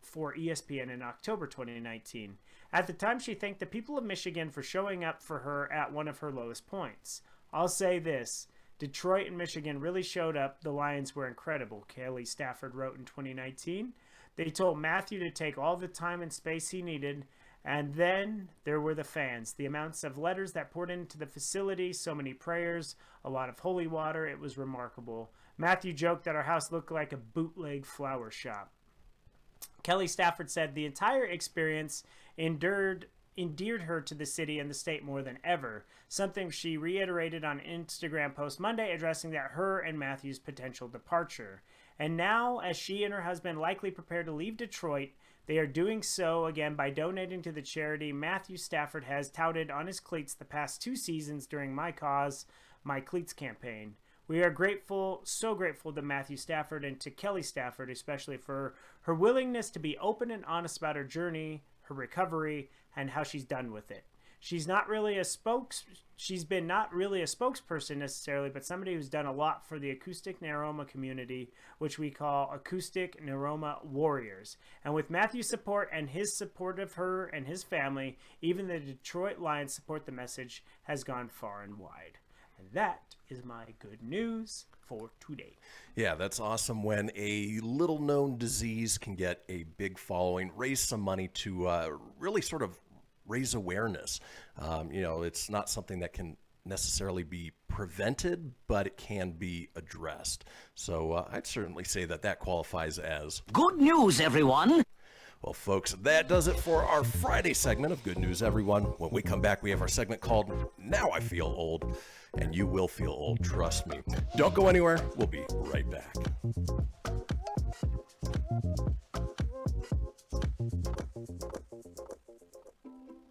for ESPN in October 2019. At the time, she thanked the people of Michigan for showing up for her at one of her lowest points. I'll say this. Detroit and Michigan really showed up. The Lions were incredible, Kelly Stafford wrote in 2019. They told Matthew to take all the time and space he needed. And then there were the fans. The amounts of letters that poured into the facility, so many prayers, a lot of holy water. It was remarkable. Matthew joked that our house looked like a bootleg flower shop. Kelly Stafford said the entire experience endeared her to the city and the state more than ever, something she reiterated on Instagram post Monday, addressing that her and Matthew's potential departure. And now, as she and her husband likely prepare to leave Detroit, they are doing so again by donating to the charity Matthew Stafford has touted on his cleats the past 2 seasons during My Cause, My Cleats campaign. We are grateful, so grateful to Matthew Stafford and to Kelly Stafford, especially for her willingness to be open and honest about her journey, her recovery, and how she's done with it. She's been not really a spokesperson necessarily, but somebody who's done a lot for the acoustic neuroma community, which we call acoustic neuroma warriors. And with Matthew's support and his support of her and his family, even the Detroit Lions support the message has gone far and wide. And that is my good news for today. Yeah, that's awesome when a little known disease can get a big following, raise some money to really sort of raise awareness. It's not something that can necessarily be prevented, but it can be addressed. So I'd certainly say that qualifies as good news, everyone. Well, folks, that does it for our Friday segment of Good News, Everyone. When we come back, we have our segment called Now I Feel Old, and you will feel old, trust me. Don't go anywhere. We'll be right back.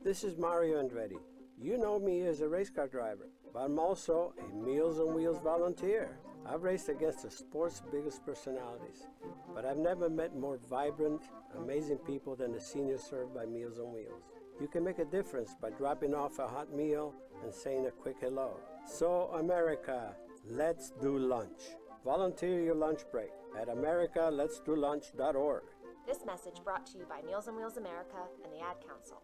This is Mario Andretti. You know me as a race car driver, but I'm also a Meals on Wheels volunteer. I've raced against the sport's biggest personalities, but I've never met more vibrant, amazing people than the seniors served by Meals on Wheels. You can make a difference by dropping off a hot meal and saying a quick hello. So, America, let's do lunch. Volunteer your lunch break at americaletsdolunch.org. This message brought to you by Meals on Wheels America and the Ad Council.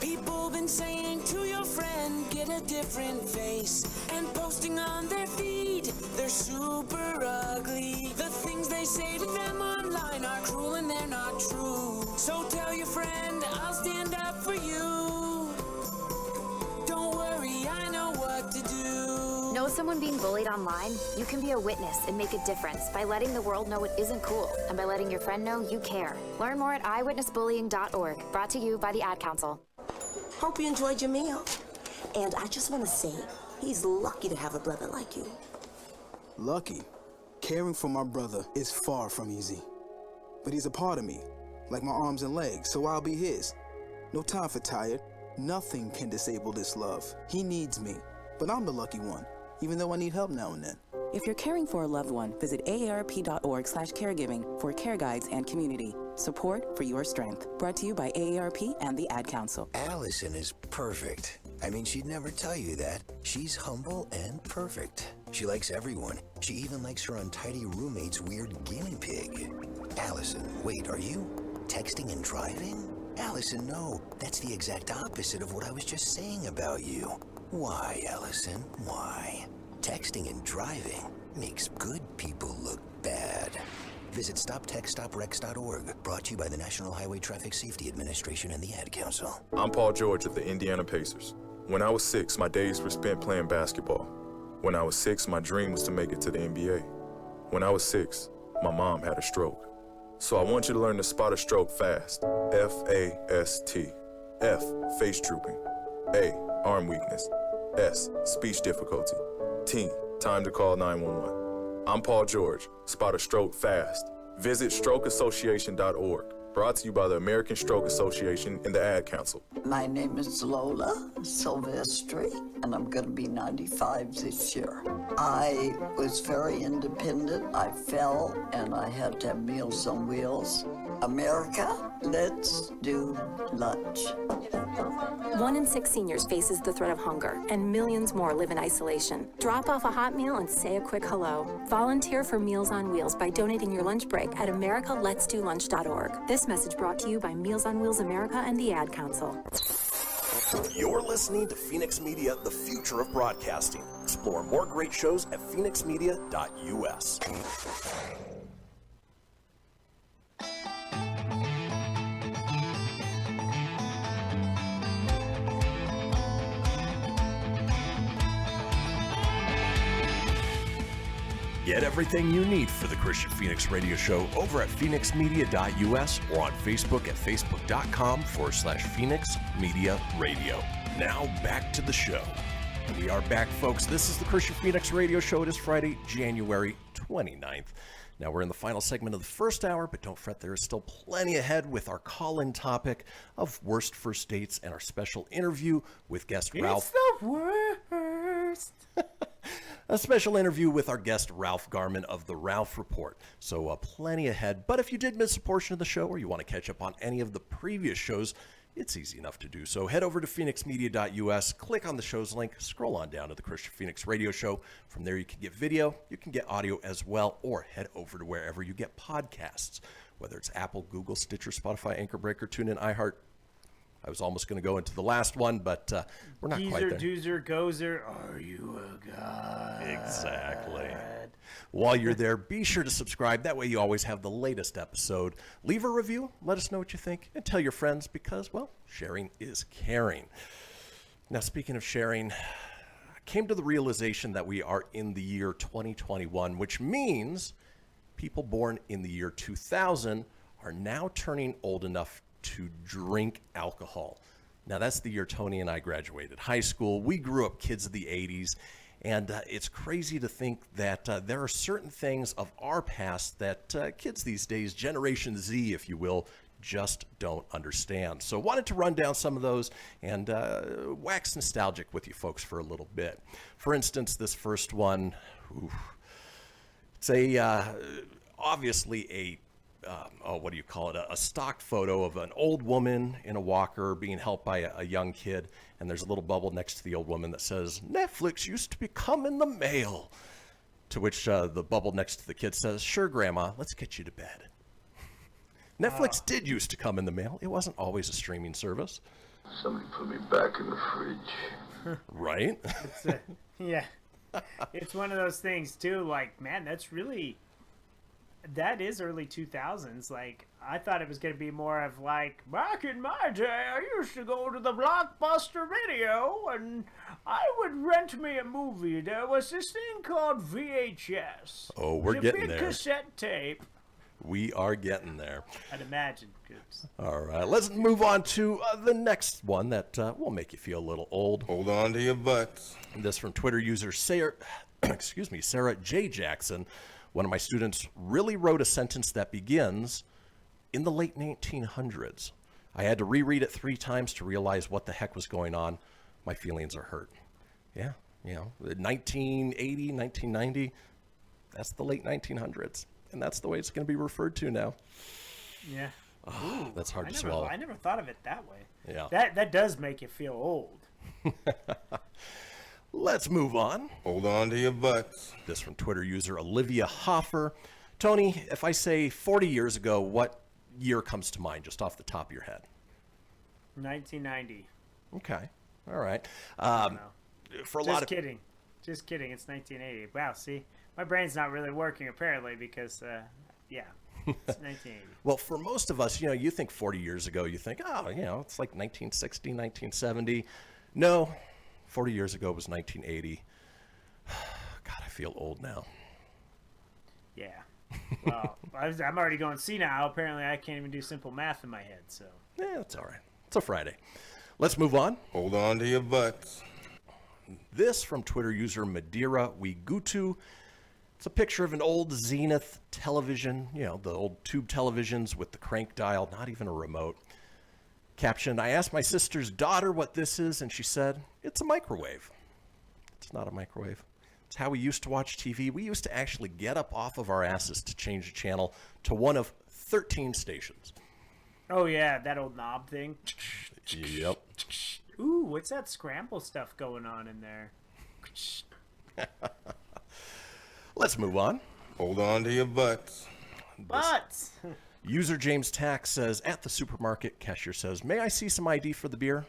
People been saying to your friend, get a different face, and posting on their feed, they're super ugly. The things they say to them online are cruel and they're not true. So tell your friend, I'll stand up for you. Don't worry, I know what to do. Know someone being bullied online? You can be a witness and make a difference by letting the world know it isn't cool, and by letting your friend know you care. Learn more at eyewitnessbullying.org, brought to you by the Ad Council. Hope you enjoyed your meal. And I just want to say, he's lucky to have a brother like you. Lucky? Caring for my brother is far from easy. but he's a part of me, like my arms and legs, so I'll be his. No time for tired. Nothing can disable this love. He needs me, but I'm the lucky one, even though I need help now and then. If you're caring for a loved one, visit aarp.org/caregiving for care guides and community. Support for your strength. Brought to you by AARP and the Ad Council. Allison is perfect. I mean, she'd never tell you that. She's humble and perfect. She likes everyone. She even likes her untidy roommate's weird guinea pig. Allison, wait, are you texting and driving? Allison, no. That's the exact opposite of what I was just saying about you. Why, Allison? Why? Texting and driving makes good people look bad. Visit StopTextStopWrecks.org, brought to you by the National Highway Traffic Safety Administration and the Ad Council. I'm Paul George of the Indiana Pacers. When I was 6, my days were spent playing basketball. When I was 6, my dream was to make it to the NBA. When I was 6, my mom had a stroke. So I want you to learn to spot a stroke fast. F-A-S-T. F, face drooping. A, arm weakness. S, speech difficulty. T, time to call 911. I'm Paul George. Spot a stroke fast. Visit strokeassociation.org. Brought to you by the American Stroke Association and the Ad Council. My name is Lola Silvestri, and I'm going to be 95 this year. I was very independent. I fell, and I had to have Meals on Wheels. America, let's do lunch. 1 in 6 seniors faces the threat of hunger, and millions more live in isolation. Drop off a hot meal and say a quick hello. Volunteer for Meals on Wheels by donating your lunch break at americaletsdolunch.org. This message brought to you by Meals on Wheels America and the Ad Council. You're listening to Fenix Media, the future of broadcasting. Explore more great shows at phoenixmedia.us. Get everything you need for the Kristian Fenix Radio Show over at phoenixmedia.us or on Facebook at facebook.com/Fenix Media Radio. Now back to the show. We are back, folks. This is the Kristian Fenix Radio Show. It is Friday, January 29th. Now we're in the final segment of the first hour, but don't fret, there is still plenty ahead with our call-in topic of worst first dates and our special interview with guest Ralph. It's the worst. A special interview with our guest Ralph Garman of the Ralph Report. So plenty ahead. But if you did miss a portion of the show or you want to catch up on any of the previous shows, it's easy enough to do so. Head over to phoenixmedia.us, click on the show's link, scroll on down to the Kristian Fenix Radio Show. From there you can get video, you can get audio as well, or head over to wherever you get podcasts, whether it's Apple, Google, Stitcher, Spotify, Anchor Breaker, TuneIn, iHeart. I was almost going to go into the last one, but we're not quite there. Geezer, doozer, gozer, are you a god? Exactly. While you're there, be sure to subscribe. That way you always have the latest episode. Leave a review. Let us know what you think. And tell your friends because, well, sharing is caring. Now, speaking of sharing, I came to the realization that we are in the year 2021, which means people born in the year 2000 are now turning old enough to drink alcohol. Now, that's the year Tony and I graduated high school. We grew up kids of the 80s, and it's crazy to think that there are certain things of our past that kids these days, Generation Z, if you will, just don't understand. So wanted to run down some of those and wax nostalgic with you folks for a little bit. For instance, this first one, it's obviously a a stock photo of an old woman in a walker being helped by a young kid, and there's a little bubble next to the old woman that says, "Netflix used to be coming in the mail." To which the bubble next to the kid says, "Sure, Grandma, let's get you to bed." Netflix did used to come in the mail. It wasn't always a streaming service. Somebody put me back in the fridge. Right? Yeah. It's one of those things, too, like, man, that is early 2000s. Like, I thought it was going to be more of like, back in my day, I used to go to the Blockbuster Video and I would rent me a movie. There was this thing called VHS. Oh, we're getting big there. Cassette tape. We are getting there. I'd imagine. All right, let's move on to the next one that will make you feel a little old. Hold on to your butts. This from Twitter user Sarah J. Jackson. One of my students really wrote a sentence that begins, in the late 1900s. I had to reread it 3 times to realize what the heck was going on. My feelings are hurt. Yeah, 1980, 1990, that's the late 1900s. And that's the way it's going to be referred to now. Yeah. Oh, that's hard to swallow. I never thought of it that way. Yeah. That does make you feel old. Let's move on. Hold on to your butts. This from Twitter user Olivia Hoffer. Tony, if I say 40 years ago, what year comes to mind just off the top of your head? 1990. Okay. All right. For a Just lot of kidding. Just kidding. It's 1980. Wow, see? My brain's not really working apparently because, yeah. It's 1980. Well, for most of us, you think 40 years ago, you think, oh, it's like 1960, 1970. No, 40 years ago was 1980. God, I feel old now. Yeah. Well, I'm already going senile. Apparently, I can't even do simple math in my head, so. Yeah, it's all right. It's a Friday. Let's move on. Hold on to your butts. This from Twitter user Madeira Wigutu. It's a picture of an old Zenith television, the old tube televisions with the crank dial, not even a remote. Caption, I asked my sister's daughter what this is, and she said, it's a microwave. It's not a microwave. It's how we used to watch TV. We used to actually get up off of our asses to change the channel to one of 13 stations. Oh, yeah, that old knob thing. Yep. Ooh, what's that scramble stuff going on in there? Let's move on. Hold on to your butts. Butts! User James Tack says, at the supermarket, cashier says, may I see some ID for the beer?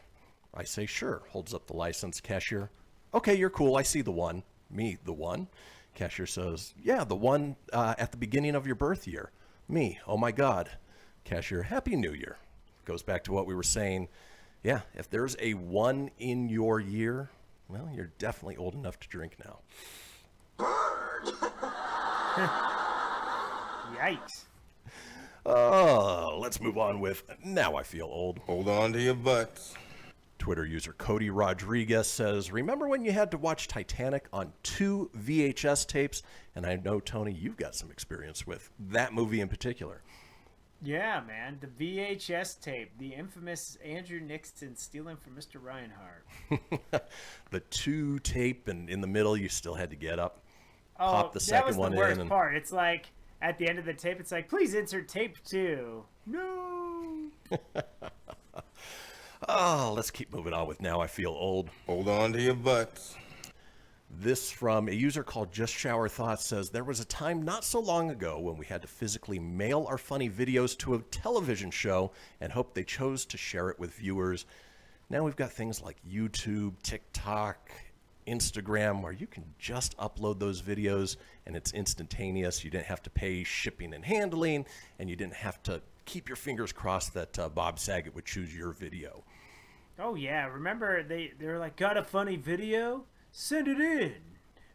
I say, sure. Holds up the license. Cashier, okay, you're cool. I see the one. Me, the one. Cashier says, yeah, the one at the beginning of your birth year. Me, oh my God. Cashier, Happy New Year. Goes back to what we were saying. Yeah, if there's a 1 in your year, well, you're definitely old enough to drink now. Yikes. Let's move on with Now I Feel Old. Hold on to your butts. Twitter user Cody Rodriguez says, remember when you had to watch Titanic on 2 VHS tapes? And I know, Tony, you've got some experience with that movie in particular. Yeah, man. The VHS tape. The infamous Andrew Nixon stealing from Mr. Reinhardt. The 2 tape, and in the middle, you still had to get up, pop the second one in. That was the worst part. It's like, at the end of the tape, it's like, please insert tape 2. No. Let's keep moving on with Now I Feel Old. Hold on to your butts. This from a user called Just Shower Thoughts says, there was a time not so long ago when we had to physically mail our funny videos to a television show and hope they chose to share it with viewers. Now we've got things like YouTube, TikTok, Instagram, where you can just upload those videos and it's instantaneous. You didn't have to pay shipping and handling, and you didn't have to keep your fingers crossed that Bob Saget would choose your video. Oh, yeah. Remember, they were like, got a funny video? Send it in.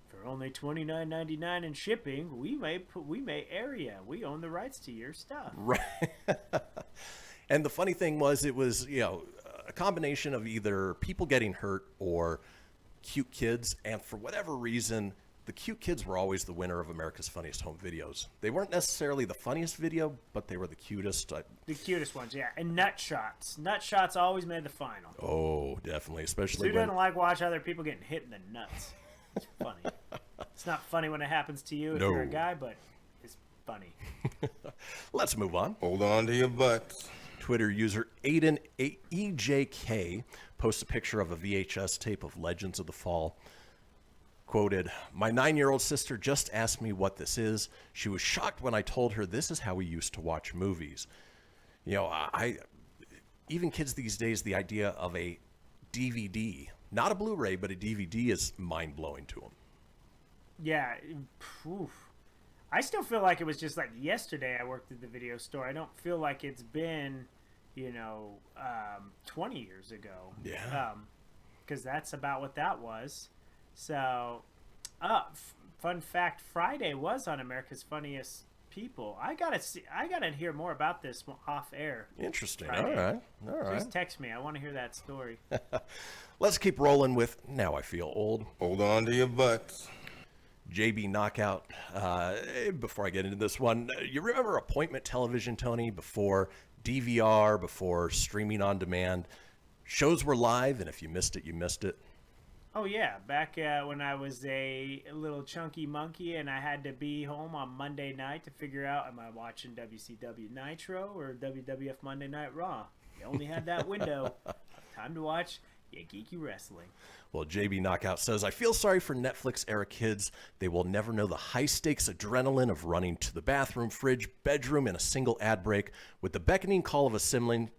For only $29.99 in shipping, we may air ya. We own the rights to your stuff. Right. And the funny thing was, it was, a combination of either people getting hurt or cute kids. And for whatever reason, the cute kids were always the winner of America's Funniest Home Videos. They weren't necessarily the funniest video, but they were the cutest. The cutest ones, yeah. And nut shots. Nut shots always made the final. Oh, definitely. Especially Who doesn't like watch other people getting hit in the nuts? It's funny. It's not funny when it happens to you if you're a guy, but it's funny. Let's move on. Hold on to your butts. Twitter user Aiden EJK posts a picture of a VHS tape of Legends of the Fall. Quoted, my 9-year-old sister just asked me what this is. She was shocked when I told her this is how we used to watch movies. Even kids these days, the idea of a DVD, not a Blu-ray, but a DVD is mind-blowing to them. Yeah. Oof. I still feel like it was just like yesterday I worked at the video store. I don't feel like it's been, 20 years ago. Yeah. Because that's about what that was. So, fun fact, Friday was on America's Funniest People. I gotta hear more about this off air. Interesting. Friday. All right. Just text me. I want to hear that story. Let's keep rolling with Now I Feel Old. Hold on to your butts. JB Knockout, before I get into this one, you remember appointment television, Tony, before DVR, before streaming on demand? Shows were live, and if you missed it, you missed it. Oh, yeah. Back when I was a little chunky monkey and I had to be home on Monday night to figure out, am I watching WCW Nitro or WWF Monday Night Raw? You only had that window. Time to watch Geeky Wrestling. Well, JB Knockout says, I feel sorry for Netflix-era kids. They will never know the high-stakes adrenaline of running to the bathroom, fridge, bedroom in a single ad break with the beckoning call of a sibling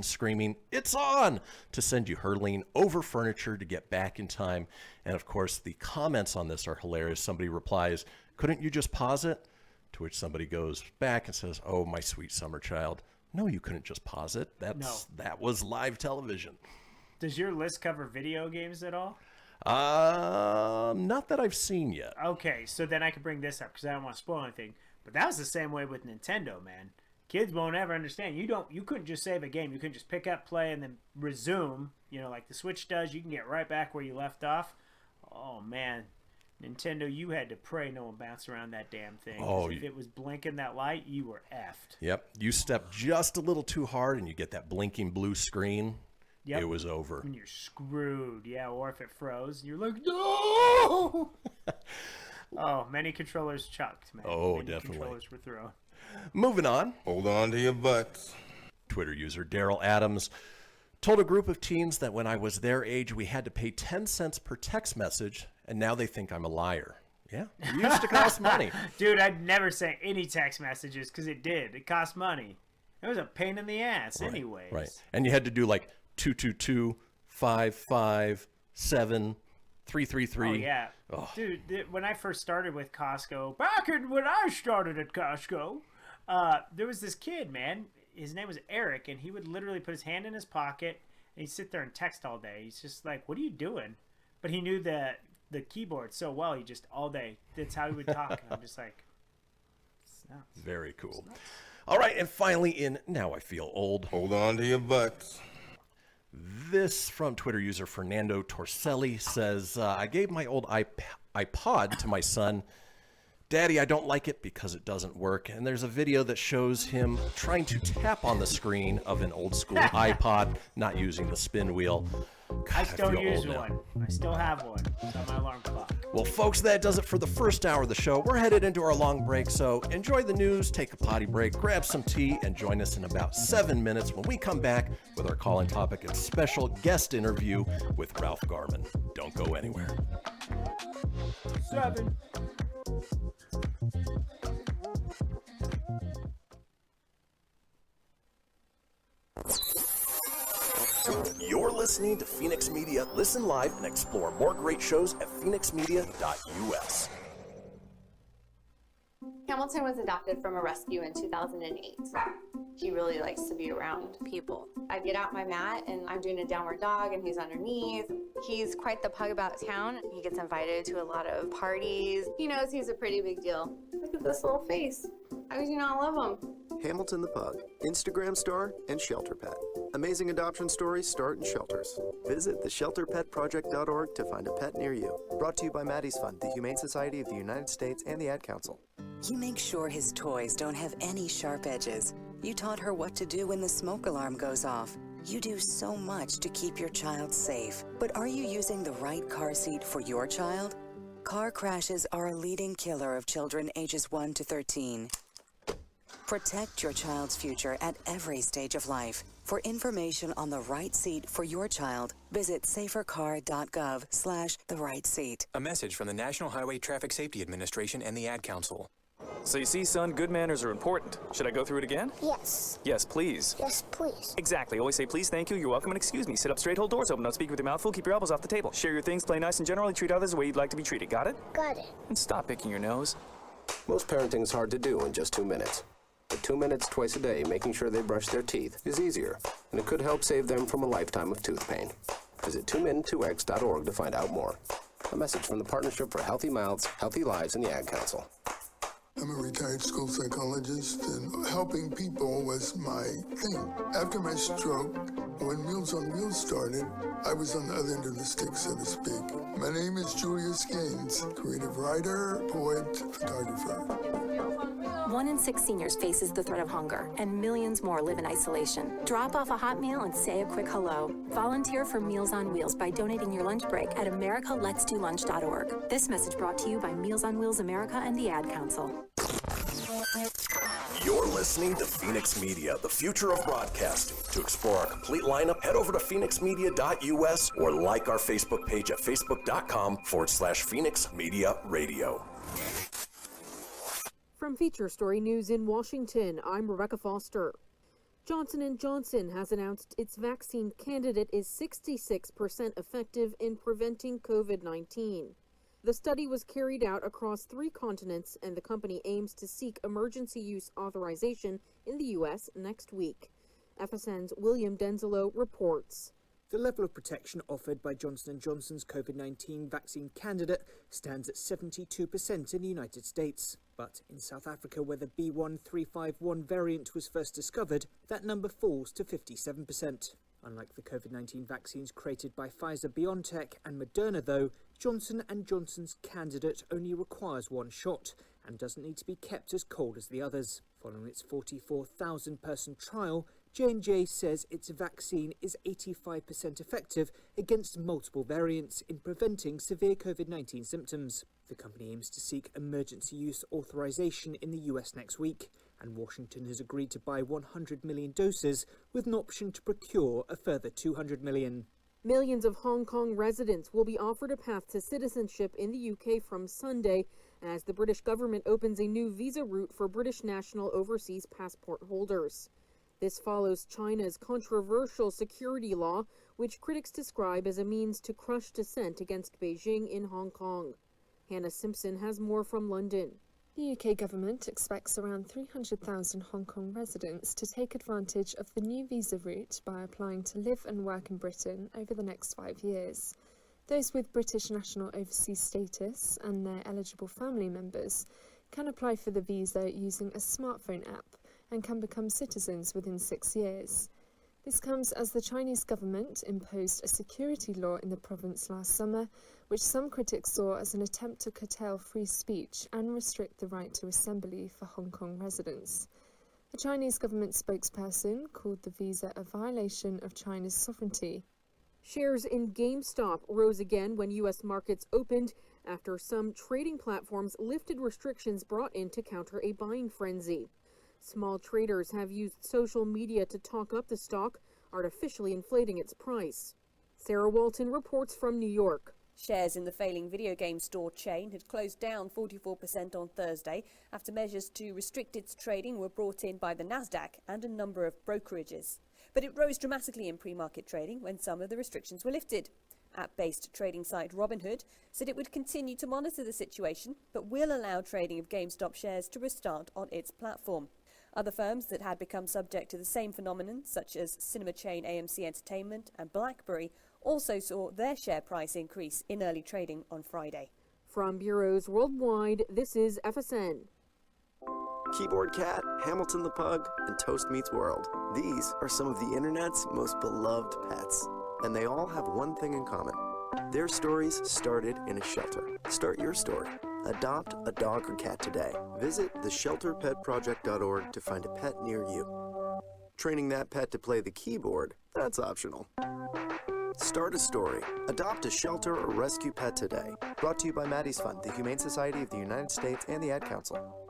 screaming, "It's on!" to send you hurtling over furniture to get back in time. And, of course, the comments on this are hilarious. Somebody replies, "Couldn't you just pause it?" To which somebody goes back and says, "Oh, my sweet summer child. No, you couldn't just pause it. That was live television." Does your list cover video games at all? Not that I've seen yet. Okay, so then I can bring this up because I don't want to spoil anything. But that was the same way with Nintendo, man. Kids won't ever understand. You couldn't just save a game. You couldn't just pick up, play, and then resume. You know, like the Switch does. You can get right back where you left off. Oh man, Nintendo, you had to pray no one bounced around that damn thing. Oh, if it was blinking that light, you were effed. Yep, you step just a little too hard, and you get that blinking blue screen. Yep. It was over. And you're screwed. Yeah, or if it froze, and you're like, no! Oh, many controllers chucked, man. Oh, many definitely. Controllers were thrown. Moving on. Hold on to your butts. Twitter user Daryl Adams told a group of teens that when I was their age, we had to pay 10 cents per text message, and now they think I'm a liar. Yeah, it used to cost money. Dude, I'd never send any text messages because it did. It cost money. It was a pain in the ass anyways. Right. And you had to do like 222-557-333. Oh, yeah. Oh. Dude, when I first started with Costco, back when I started at Costco, there was this kid, man. His name was Eric, and he would literally put his hand in his pocket, and he'd sit there and text all day. He's just like, what are you doing? But he knew the keyboard so well, he just, all day, that's how he would talk. And I'm just like, it's nuts. Very cool. All right, and finally in Now I Feel Old. Hold on to your butts. This from Twitter user Fernando Torselli says, I gave my old iPod to my son. Daddy, I don't like it because it doesn't work. And there's a video that shows him trying to tap on the screen of an old school iPod, not using the spin wheel. God, I still feel use old now. one. I still have one. It's on my alarm clock. Well, folks, that does it for the first hour of the show. We're headed into our long break, so enjoy the news, take a potty break, grab some tea, and join us in about 7 minutes when we come back with our call-in topic and special guest interview with Ralph Garman. Don't go anywhere. 7. You're listening to Phoenix Media. Listen live and explore more great shows at phoenixmedia.us. Hamilton was adopted from a rescue in 2008. He really likes to be around people. I get out my mat and I'm doing a downward dog and he's underneath. He's quite the pug about town. He gets invited to a lot of parties. He knows he's a pretty big deal. Look at this little face. How could you not love him? Hamilton the Pug, Instagram star and shelter pet. Amazing adoption stories start in shelters. Visit theshelterpetproject.org to find a pet near you. Brought to you by Maddie's Fund, the Humane Society of the United States, and the Ad Council. You make sure his toys don't have any sharp edges. You taught her what to do when the smoke alarm goes off. You do so much to keep your child safe. But are you using the right car seat for your child? Car crashes are a leading killer of children ages 1 to 13. Protect your child's future at every stage of life. For information on the right seat for your child, visit safercar.gov/therightseat. A message from the National Highway Traffic Safety Administration and the Ad Council. So you see, son, good manners are important. Should I go through it again? Yes. Yes, please. Yes, please. Exactly. Always say please, thank you, you're welcome, and excuse me. Sit up straight, hold doors open, don't speak with your mouth full, keep your elbows off the table. Share your things, play nice, and generally treat others the way you'd like to be treated. Got it? Got it. And stop picking your nose. Most parenting's hard to do in just 2 minutes. But 2 minutes twice a day making sure they brush their teeth is easier, and it could help save them from a lifetime of tooth pain. Visit 2min2x.org to find out more. A message from the Partnership for Healthy Mouths, Healthy Lives, and the Ad Council. I'm a retired school psychologist, and helping people was my thing. After my stroke, when Meals on Wheels started, I was on the other end of the stick, so to speak. My name is Julius Gaines, creative writer, poet, photographer. 1 in 6 seniors faces the threat of hunger, and millions more live in isolation. Drop off a hot meal and say a quick hello. Volunteer for Meals on Wheels by donating your lunch break at americaletsdolunch.org. This message brought to you by Meals on Wheels America and the Ad Council. You're listening to Fenix Media, the future of broadcasting. To explore our complete lineup, head over to phoenixmedia.us or like our Facebook page at facebook.com/Fenix Media Radio. From Feature Story News in Washington, I'm Rebecca Foster. Johnson & Johnson has announced its vaccine candidate is 66% effective in preventing COVID-19. The study was carried out across 3 continents, and the company aims to seek emergency use authorization in the U.S. next week. FSN's William Denzelo reports. The level of protection offered by Johnson & Johnson's COVID-19 vaccine candidate stands at 72% in the United States. But in South Africa, where the B.1.351 variant was first discovered, that number falls to 57%. Unlike the COVID-19 vaccines created by Pfizer-BioNTech and Moderna, though, Johnson & Johnson's candidate only requires 1 shot and doesn't need to be kept as cold as the others. Following its 44,000-person trial, J&J says its vaccine is 85% effective against multiple variants in preventing severe COVID-19 symptoms. The company aims to seek emergency use authorization in the US next week, and Washington has agreed to buy 100 million doses with an option to procure a further 200 million. Millions of Hong Kong residents will be offered a path to citizenship in the UK from Sunday as the British government opens a new visa route for British national overseas passport holders. This follows China's controversial security law, which critics describe as a means to crush dissent against Beijing in Hong Kong. Hannah Simpson has more from London. The UK government expects around 300,000 Hong Kong residents to take advantage of the new visa route by applying to live and work in Britain over the next 5 years. Those with British national overseas status and their eligible family members can apply for the visa using a smartphone app and can become citizens within 6 years. This comes as the Chinese government imposed a security law in the province last summer, which some critics saw as an attempt to curtail free speech and restrict the right to assembly for Hong Kong residents. The Chinese government spokesperson called the visa a violation of China's sovereignty. Shares in GameStop rose again when U.S. markets opened after some trading platforms lifted restrictions brought in to counter a buying frenzy. Small traders have used social media to talk up the stock, artificially inflating its price. Sarah Walton reports from New York. Shares in the failing video game store chain had closed down 44% on Thursday after measures to restrict its trading were brought in by the Nasdaq and a number of brokerages. But it rose dramatically in pre-market trading when some of the restrictions were lifted. App-based trading site Robinhood said it would continue to monitor the situation, but will allow trading of GameStop shares to restart on its platform. Other firms that had become subject to the same phenomenon, such as cinema chain AMC Entertainment and BlackBerry, also saw their share price increase in early trading on Friday. From bureaus worldwide, this is FSN. Keyboard Cat, Hamilton the Pug, and Toast Meets World. These are some of the internet's most beloved pets, and they all have one thing in common. Their stories started in a shelter. Start your story. Adopt a dog or cat today. Visit theshelterpetproject.org to find a pet near you. Training that pet to play the keyboard, that's optional. Start a story. Adopt a shelter or rescue pet today. Brought to you by Maddie's Fund, the Humane Society of the United States, and the Ad Council.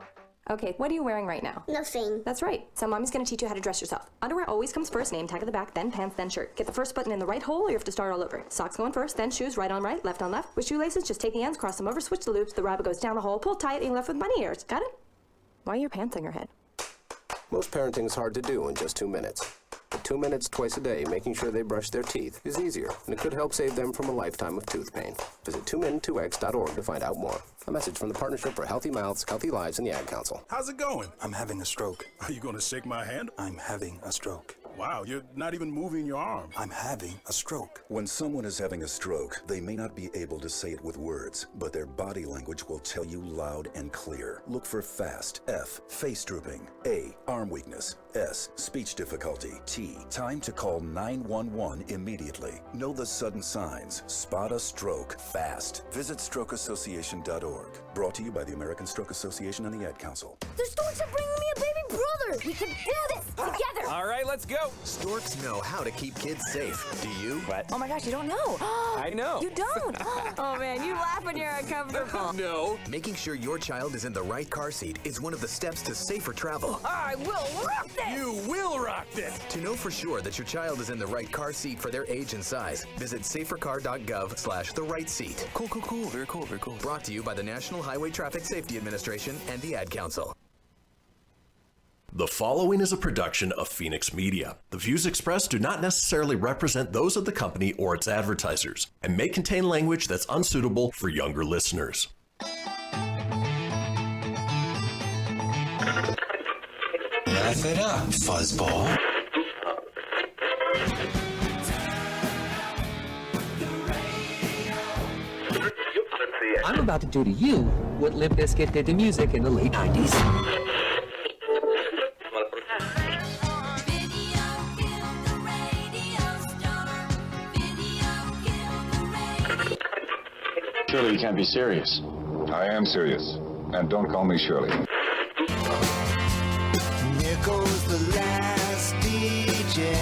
Okay, what are you wearing right now? Nothing. That's right. So mommy's gonna teach you how to dress yourself. Underwear always comes first, name tag at the back, then pants, then shirt. Get the first button in the right hole or you have to start all over. Socks going first, then shoes, right on right, left on left. With shoelaces, just take the ends, cross them over, switch the loops, the rabbit goes down the hole, pull tight, and you're left with bunny ears. Got it? Why are your pants on your head? Most parenting is hard to do in just 2 minutes. But 2 minutes twice a day making sure they brush their teeth is easier, and it could help save them from a lifetime of tooth pain. Visit 2min2x.org to find out more. A message from the Partnership for Healthy Mouths, Healthy Lives, and the Ad Council. How's it going? I'm having a stroke. Are you going to shake my hand? I'm having a stroke. Wow, you're not even moving your arm. I'm having a stroke. When someone is having a stroke, they may not be able to say it with words, but their body language will tell you loud and clear. Look for FAST. F, face drooping. A, arm weakness. S, speech difficulty. T, time to call 911 immediately. Know the sudden signs. Spot a stroke fast. Visit strokeassociation.org. Brought to you by the American Stroke Association and the Ad Council. The storks are bringing me a baby brother. We can do this together. All right, let's go. Storks know how to keep kids safe. Do you? What? Oh my gosh, you don't know. I know. You don't. Oh man, you laugh when you're uncomfortable. No. Making sure your child is in the right car seat is one of the steps to safer travel. I will rock this. You will rock this. To know for sure that your child is in the right car seat for their age and size, visit safercar.gov/the-right-seat. Cool. Very cool. Brought to you by the National Highway Traffic Safety Administration and the Ad Council. The following is a production of Fenix Media. The views expressed do not necessarily represent those of the company or its advertisers and may contain language that's unsuitable for younger listeners. Laugh it up, fuzzball. I'm about to do to you what Limp Bizkit did to music in the late 90s. Surely you can't be serious. I am serious. And don't call me Shirley. Here goes the last DJ.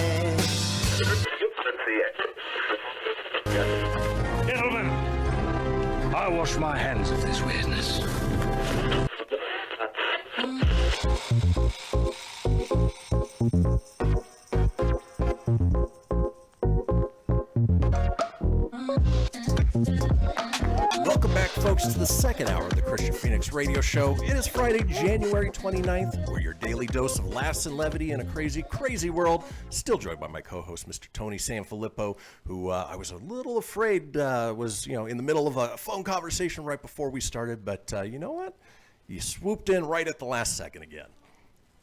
Gentlemen, I wash my hands of this weirdness. Welcome back, folks, to the second hour of the Kristian Fenix radio show. It is Friday, January 29th. We're your daily dose of laughs and levity in a crazy, crazy world. Still joined by my co-host, Mr. Tony Sanfilippo, who I was a little afraid was, in the middle of a phone conversation right before we started. But you know what? You swooped in right at the last second again.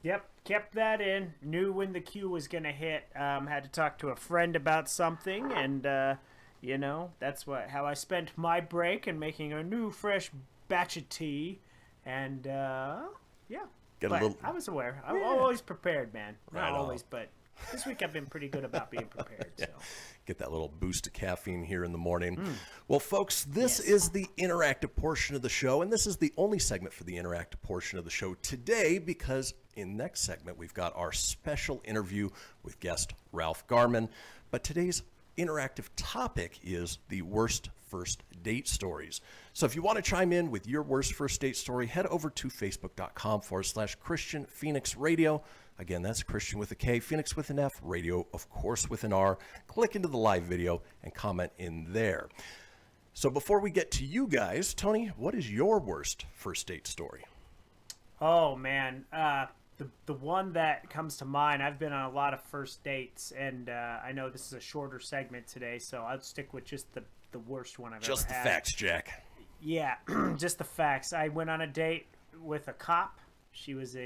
Yep, kept that in. Knew when the cue was going to hit. Had to talk to a friend about something, and that's how I spent my break and making a new fresh batch of tea. And I was aware. I'm always prepared, man. Not always, but this week I've been pretty good about being prepared. So. Get that little boost of caffeine here in the morning. Well, folks, this is the interactive portion of the show, and this is the only segment for the interactive portion of the show today, because in next segment we've got our special interview with guest Ralph Garman. But today's interactive topic is the worst first date stories. So if you want to chime in with your worst first date story, head over to facebook.com/Kristian Fenix Radio. Again, that's Kristian with a K, Fenix with an F, radio, of course, with an R. Click into the live video and comment in there. So before we get to you guys, Tony, what is your worst first date story? Oh, man. The one that comes to mind, I've been on a lot of first dates, and I know this is a shorter segment today, so I'll stick with just the worst one I've ever had. Just the facts, Jack. Yeah, just the facts. I went on a date with a cop. She was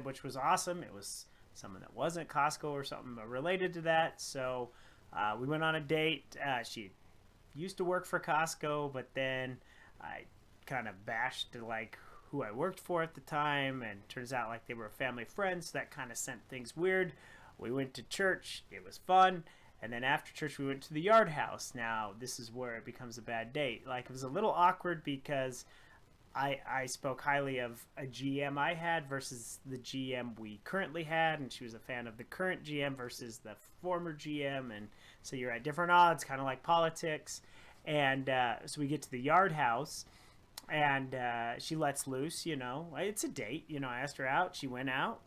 which was awesome. It was someone that wasn't Costco or something related to that. So we went on a date. She used to work for Costco, but then I kind of bashed who I worked for at the time, and turns out they were family friends. So that kind of sent things weird. We went to church. It was fun. And then after church, we went to the Yard House. Now, this is where it becomes a bad date. It was a little awkward because I spoke highly of a GM I had versus the GM we currently had, and she was a fan of the current GM versus the former GM, and so you're at different odds, kind of like politics. And so we get to the Yard House, and she lets loose, it's a date. I asked her out. She went out.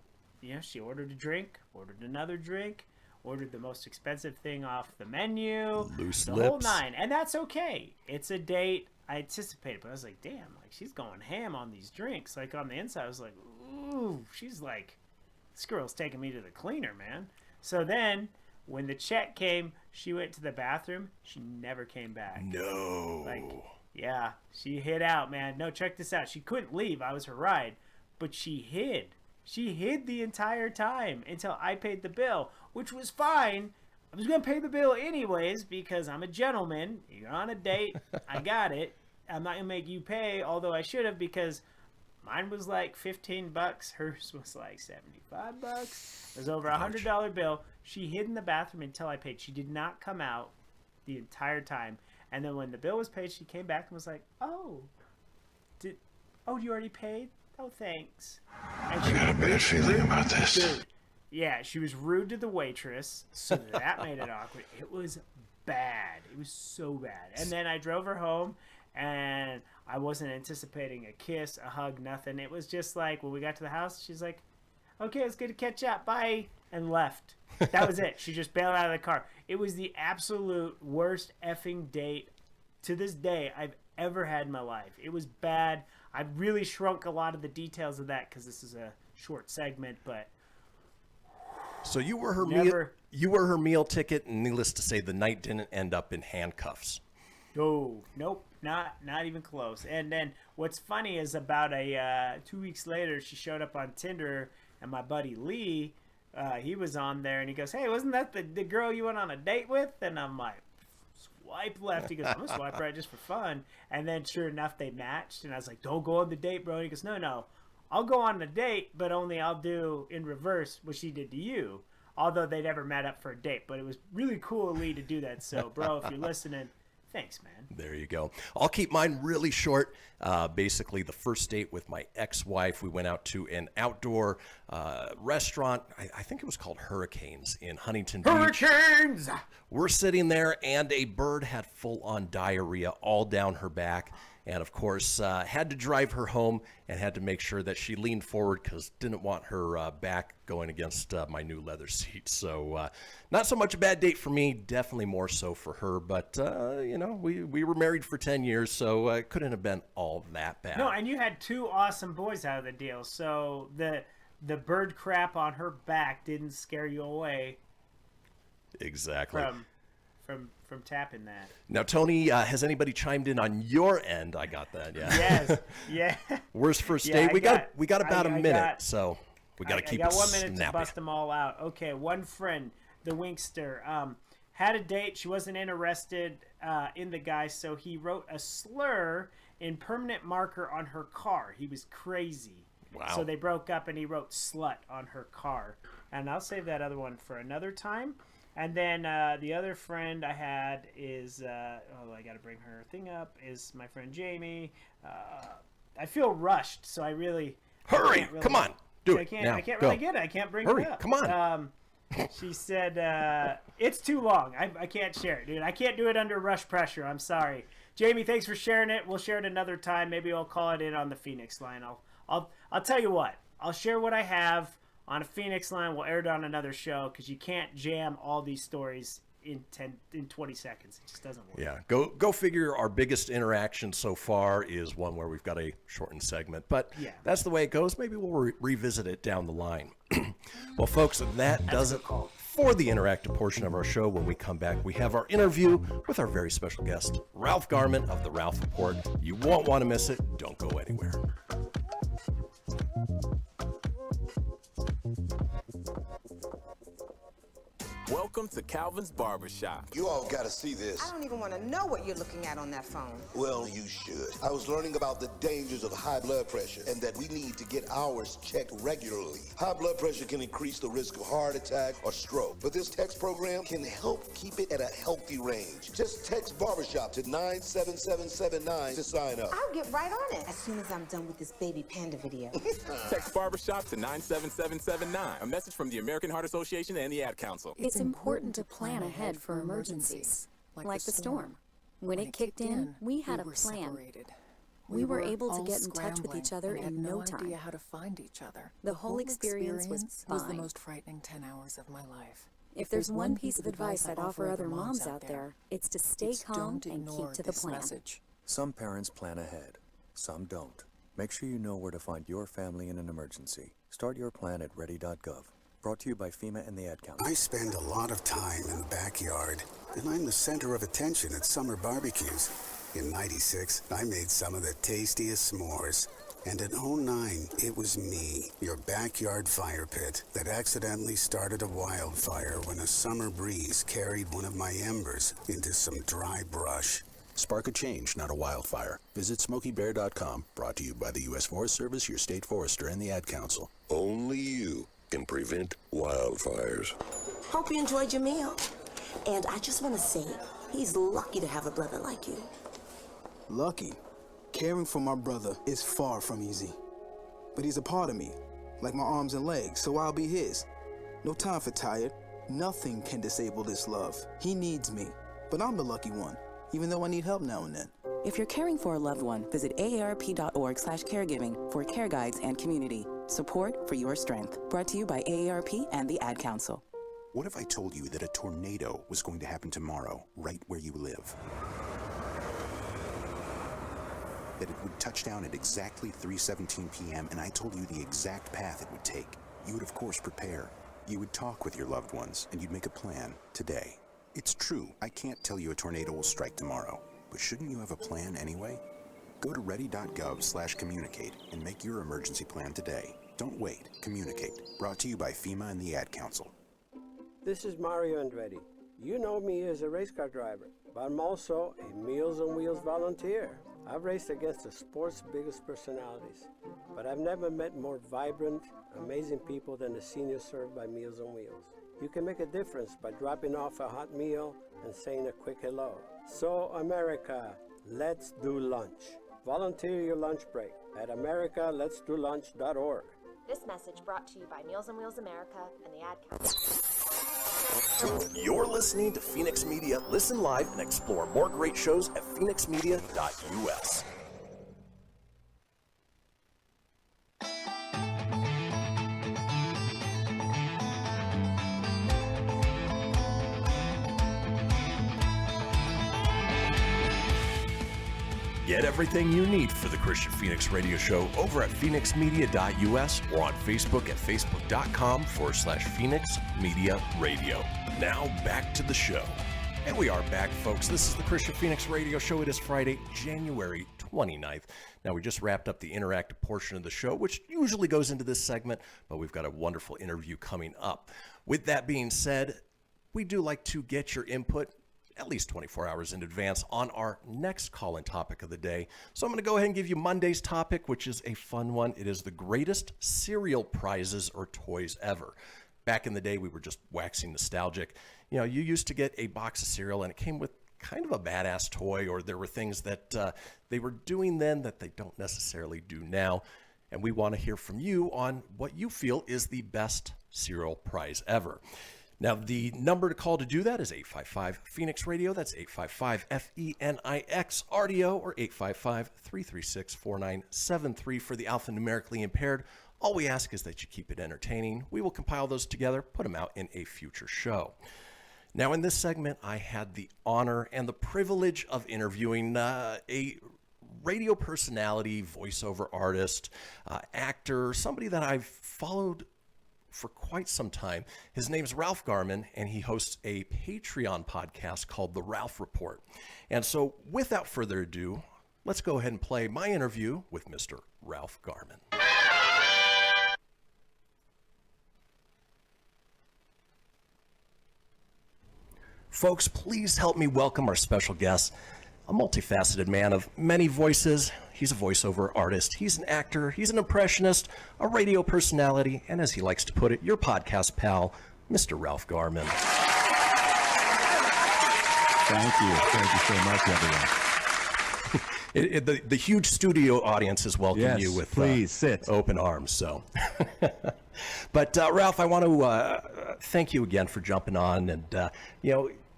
She ordered a drink, ordered another drink, ordered the most expensive thing off the menu, Loose the lips. whole nine. And that's okay. It's a date. I anticipated, but I was like, damn, she's going ham on these drinks. On the inside, I was like, ooh, she's this girl's taking me to the cleaner, man. So then, when the check came, she went to the bathroom. She never came back. No. Yeah, she hid out, man. No, check this out. She couldn't leave. I was her ride, but she hid. She hid the entire time until I paid the bill, which was fine. I was going to pay the bill anyways because I'm a gentleman. You're on a date. I got it. I'm not going to make you pay, although I should have because mine was like $15. Hers was like $75. It was over $100 bill. She hid in the bathroom until I paid. She did not come out the entire time. And then when the bill was paid, she came back and was like, "Oh, you already paid? Oh, thanks." And I got a bad feeling about this. Dude, yeah, she was rude to the waitress, so that made it awkward. It was bad. It was so bad. And then I drove her home, and I wasn't anticipating a kiss, a hug, nothing. It was just like, when we got to the house, she's like, "Okay, it's good to catch up. Bye," and left. That was it. She just bailed out of the car. It was the absolute worst effing date to this day I've ever had in my life. It was bad. I really shrunk a lot of the details of that because this is a short segment, but so you were her meal ticket, and needless to say, the night didn't end up in handcuffs. No, nope, not even close. And then what's funny is about 2 weeks later, she showed up on Tinder, and my buddy Lee, he was on there, and he goes, "Hey, wasn't that the girl you went on a date with?" And I'm like, swipe left. He goes, "I'm gonna swipe right just for fun." And then sure enough, they matched, and I was like, "Don't go on the date, bro." And he goes, No, I'll go on the date, but only I'll do in reverse what she did to you. Although they never met up for a date, but it was really cool of Lee to do that. So, bro, if you're listening, thanks, man. There you go. I'll keep mine really short. Basically, the first date with my ex-wife, we went out to an outdoor restaurant. I think it was called Hurricanes in Huntington Beach. Hurricanes! We're sitting there, and a bird had full-on diarrhea all down her back. And, of course, had to drive her home and had to make sure that she leaned forward because didn't want her back going against my new leather seat. So not so much a bad date for me, definitely more so for her. But, we were married for 10 years, so it couldn't have been all that bad. No, and you had two awesome boys out of the deal. So the bird crap on her back didn't scare you away. Exactly. From tapping that. Now, Tony, has anybody chimed in on your end? I got that. Yeah. Yes. Yeah. Worst first date. We got about a minute, so we got to keep it snappy. I got 1 minute to bust them all out. Okay, one friend, the Winkster, had a date. She wasn't interested in the guy, so he wrote a slur in permanent marker on her car. He was crazy. Wow. So they broke up, and he wrote "slut" on her car. And I'll save that other one for another time. And then the other friend I had is, I got to bring her thing up, is my friend Jamie. I feel rushed, so I really... Hurry! Come on! Do it. I can't Go. really get it. I can't bring Hurry! it up. Come on! She said, it's too long. I can't share it, dude. I can't do it under rush pressure. I'm sorry. Jamie, thanks for sharing it. We'll share it another time. Maybe I'll call it in on the Fenix Line. I'll tell you what. I'll share what I have on a Fenix Line. We'll air it on another show because you can't jam all these stories in 20 seconds. It just doesn't work. Yeah, go figure. Our biggest interaction so far is one where we've got a shortened segment, but that's the way it goes. Maybe we'll revisit it down the line. Well, folks, that does it for the interactive portion of our show. When we come back, we have our interview with our very special guest, Ralph Garman of the Ralph Report. You won't want to miss it. Don't go anywhere. Welcome to Calvin's Barbershop. You all gotta see this. I don't even want to know what you're looking at on that phone. Well, you should. I was learning about the dangers of high blood pressure and that we need to get ours checked regularly. High blood pressure can increase the risk of heart attack or stroke, but this text program can help keep it at a healthy range. Just text Barbershop to 97779 to sign up. I'll get right on it as soon as I'm done with this baby panda video. Text Barbershop to 97779. A message from the American Heart Association and the Ad Council. It's important to plan ahead for emergencies, like the storm. When it kicked in, we had a plan. Separated. We were able to get in touch with each other in no time. Idea how to find each other. The whole experience was fine. the most frightening 10 hours of my life. If there's one piece of advice I'd offer other moms out there, it's to stay calm and keep to the plan. Some parents plan ahead, some don't. Make sure you know where to find your family in an emergency. Start your plan at ready.gov. Brought to you by FEMA and the Ad Council. I spend a lot of time in the backyard, and I'm the center of attention at summer barbecues. In '96, I made some of the tastiest s'mores. And in '09, it was me, your backyard fire pit, that accidentally started a wildfire when a summer breeze carried one of my embers into some dry brush. Spark a change, not a wildfire. Visit SmokeyBear.com, brought to you by the U.S. Forest Service, your state forester, and the Ad Council. Only you can prevent wildfires. Hope you enjoyed your meal. And I just want to say, he's lucky to have a brother like you. Lucky? Caring for my brother is far from easy. But he's a part of me, like my arms and legs, so I'll be his. No time for tired. Nothing can disable this love. He needs me, but I'm the lucky one, even though I need help now and then. If you're caring for a loved one, visit aarp.org/caregiving for care guides and community. Support for your strength. Brought to you by AARP and the Ad Council. What if I told you that a tornado was going to happen tomorrow, right where you live? That it would touch down at exactly 3:17 p.m., and I told you the exact path it would take. You would, of course, prepare. You would talk with your loved ones, and you'd make a plan today. It's true, I can't tell you a tornado will strike tomorrow, but shouldn't you have a plan anyway? Go to ready.gov/communicate and make your emergency plan today. Don't wait. Communicate. Brought to you by FEMA and the Ad Council. This is Mario Andretti. You know me as a race car driver, but I'm also a Meals on Wheels volunteer. I've raced against the sport's biggest personalities, but I've never met more vibrant, amazing people than the seniors served by Meals on Wheels. You can make a difference by dropping off a hot meal and saying a quick hello. So, America, let's do lunch. Volunteer your lunch break at americaletsdolunch.org. This message brought to you by Meals on Wheels America and the Ad Council. You're listening to Fenix Media. Listen live and explore more great shows at phoenixmedia.us. Get everything you need for the Kristian Fenix Radio Show over at phoenixmedia.us or on Facebook at facebook.com/Fenix Media Radio. Now back to the show. And we are back, folks. This is the Kristian Fenix Radio Show. It is Friday, January 29th. Now, we just wrapped up the interactive portion of the show, which usually goes into this segment, but we've got a wonderful interview coming up. With that being said, we do like to get your input at least 24 hours in advance on our next call-in topic of the day. So I'm going to go ahead and give you Monday's topic, which is a fun one. It is the greatest cereal prizes or toys ever. Back in the day, we were just waxing nostalgic. You know, you used to get a box of cereal and it came with kind of a badass toy, or there were things that they were doing then that they don't necessarily do now. And we want to hear from you on what you feel is the best cereal prize ever. Now, the number to call to do that is 855-PHOENIX-RADIO. That's 855-FENIX-RDIO or 855-336-4973 for the alphanumerically impaired. All we ask is that you keep it entertaining. We will compile those together, put them out in a future show. Now, in this segment, I had the honor and the privilege of interviewing a radio personality, voiceover artist, actor, somebody that I've followed for quite some time. His name's Ralph Garman, and he hosts a Patreon podcast called The Ralph Report. And so, without further ado, let's go ahead and play my interview with Mr. Ralph Garman. Folks, please help me welcome our special guest, a multifaceted man of many voices. He's a voiceover artist, he's an actor, he's an impressionist, a radio personality, and as he likes to put it, your podcast pal, Mr. Ralph Garman. Thank you so much, everyone. The huge studio audience is welcoming you with please sit. Open arms. So, but Ralph, I want to thank you again for jumping on and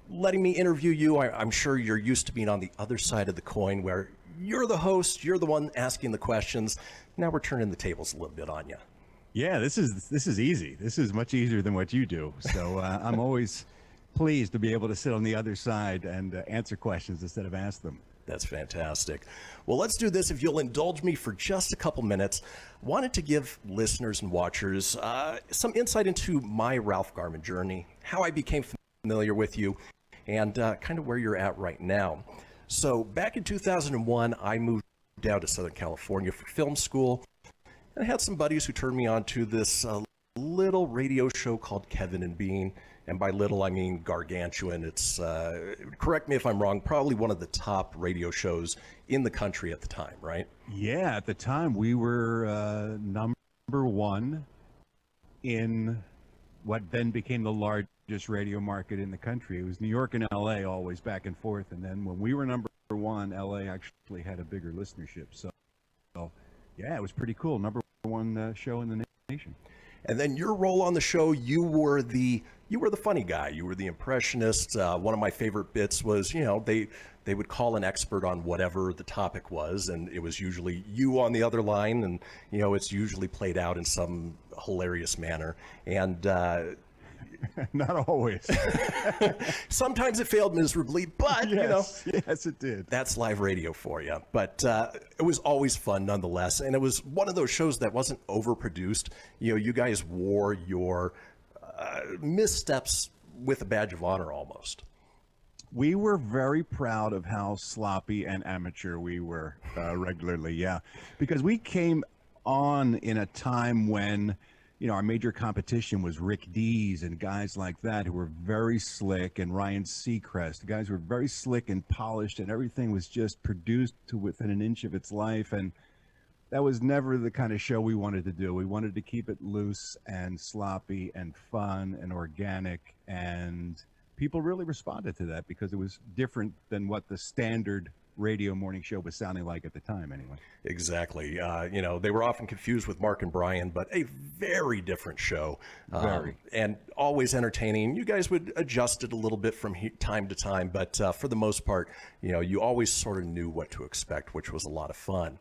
letting me interview you. I'm sure you're used to being on the other side of the coin, where you're the host, you're the one asking the questions. Now we're turning the tables a little bit on you. Yeah, this is easy. This is much easier than what you do. So I'm always pleased to be able to sit on the other side and answer questions instead of ask them. That's fantastic. Well, let's do this. If you'll indulge me for just a couple minutes, wanted to give listeners and watchers some insight into my Ralph Garman journey, how I became familiar with you, and kind of where you're at right now. So back in 2001, I moved down to Southern California for film school. And I had some buddies who turned me on to this little radio show called Kevin and Bean. And by little, I mean gargantuan. It's, correct me if I'm wrong, probably one of the top radio shows in the country at the time, right? Yeah, at the time we were number one in what then became the largest radio market in the country. It was New York and LA always back and forth. And then when we were number one, LA actually had a bigger listenership. So yeah, it was pretty cool. Number one show in the nation. And then your role on the show, you were the funny guy. You were the impressionist. One of my favorite bits was, they would call an expert on whatever the topic was, and it was usually you on the other line, and it's usually played out in some hilarious manner. And not always. Sometimes it failed miserably, but yes, it did. That's live radio for you. But it was always fun nonetheless, and it was one of those shows that wasn't overproduced. You guys wore your missteps with a badge of honor almost. We were very proud of how sloppy and amateur we were regularly, yeah, because we came on in a time when our major competition was Rick Dees and guys like that who were very slick, and Ryan Seacrest. The guys were very slick and polished, and everything was just produced to within an inch of its life. And that was never the kind of show we wanted to do. We wanted to keep it loose and sloppy and fun and organic, and people really responded to that because it was different than what the standard radio morning show was sounding like at the time anyway. Exactly. They were often confused with Mark and Brian, but a very different show. Very. And always entertaining. You guys would adjust it a little bit from time to time, but for the most part, you always sort of knew what to expect, which was a lot of fun.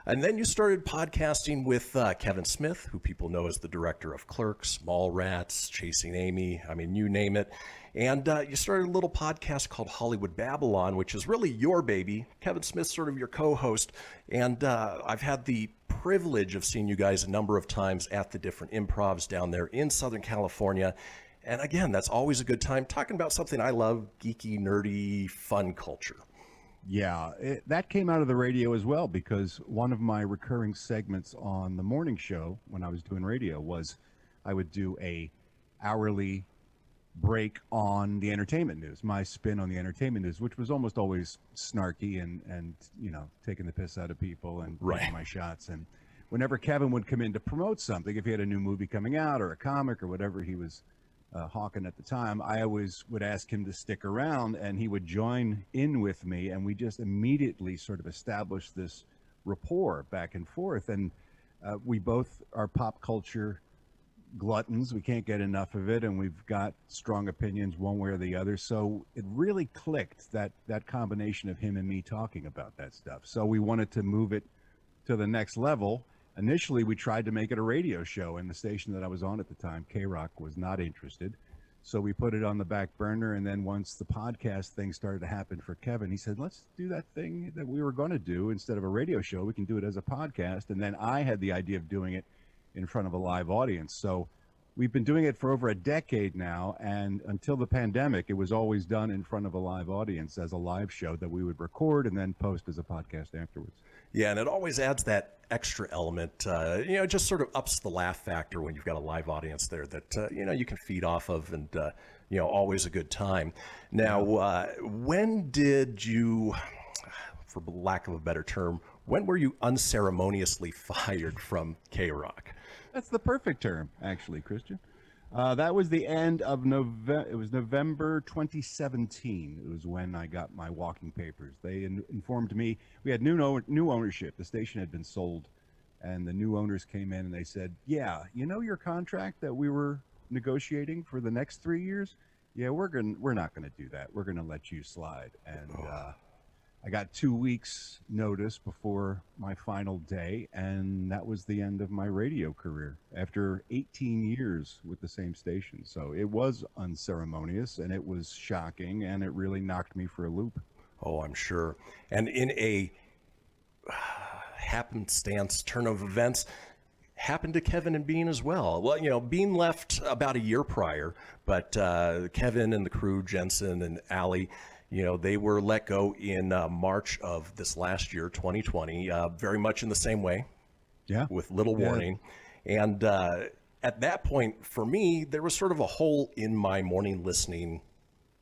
And then you started podcasting with Kevin Smith, who people know as the director of Clerks, Mallrats, Chasing Amy, I mean, you name it. And you started a little podcast called Hollywood Babylon, which is really your baby. Kevin Smith's sort of your co-host. And I've had the privilege of seeing you guys a number of times at the different improvs down there in Southern California. And again, that's always a good time talking about something I love, geeky, nerdy, fun culture. Yeah, that came out of the radio as well, because one of my recurring segments on the morning show when I was doing radio was I would do a hourly break on the entertainment news, my spin on the entertainment news, which was almost always snarky and taking the piss out of people and taking my shots. And whenever Kevin would come in to promote something, if he had a new movie coming out or a comic or whatever he was hawking at the time, I always would ask him to stick around, and he would join in with me, and we just immediately sort of established this rapport back and forth. And we both are pop culture gluttons. We can't get enough of it, and we've got strong opinions one way or the other. So it really clicked, that combination of him and me talking about that stuff. So we wanted to move it to the next level. Initially, we tried to make it a radio show, and the station that I was on at the time, K-Rock, was not interested. So we put it on the back burner, and then once the podcast thing started to happen for Kevin, he said, let's do that thing that we were going to do. Instead of a radio show, we can do it as a podcast. And then I had the idea of doing it in front of a live audience. So we've been doing it for over a decade now, and until the pandemic, it was always done in front of a live audience as a live show that we would record and then post as a podcast afterwards. Yeah, and it always adds that extra element, just sort of ups the laugh factor when you've got a live audience there that, you can feed off of, and, always a good time. Now, when did you, for lack of a better term, when were you unceremoniously fired from K-Rock? That's the perfect term, actually, Kristian. That was the end of November. It was November 2017. It was when I got my walking papers. They informed me we had new ownership. The station had been sold, and the new owners came in and they said, "Yeah, your contract that we were negotiating for the next 3 years. Yeah, we're not gonna do that. We're gonna let you slide." And I got 2 weeks notice before my final day, and that was the end of my radio career after 18 years with the same station. So it was unceremonious, and it was shocking, and it really knocked me for a loop. Oh, I'm sure. And in a happenstance turn of events, happened to Kevin and Bean as well. Well, Bean left about a year prior, but Kevin and the crew, Jensen and Allie, You know, they were let go in March of this last year, 2020, very much in the same way. Yeah. With little warning. And at that point, for me, there was sort of a hole in my morning listening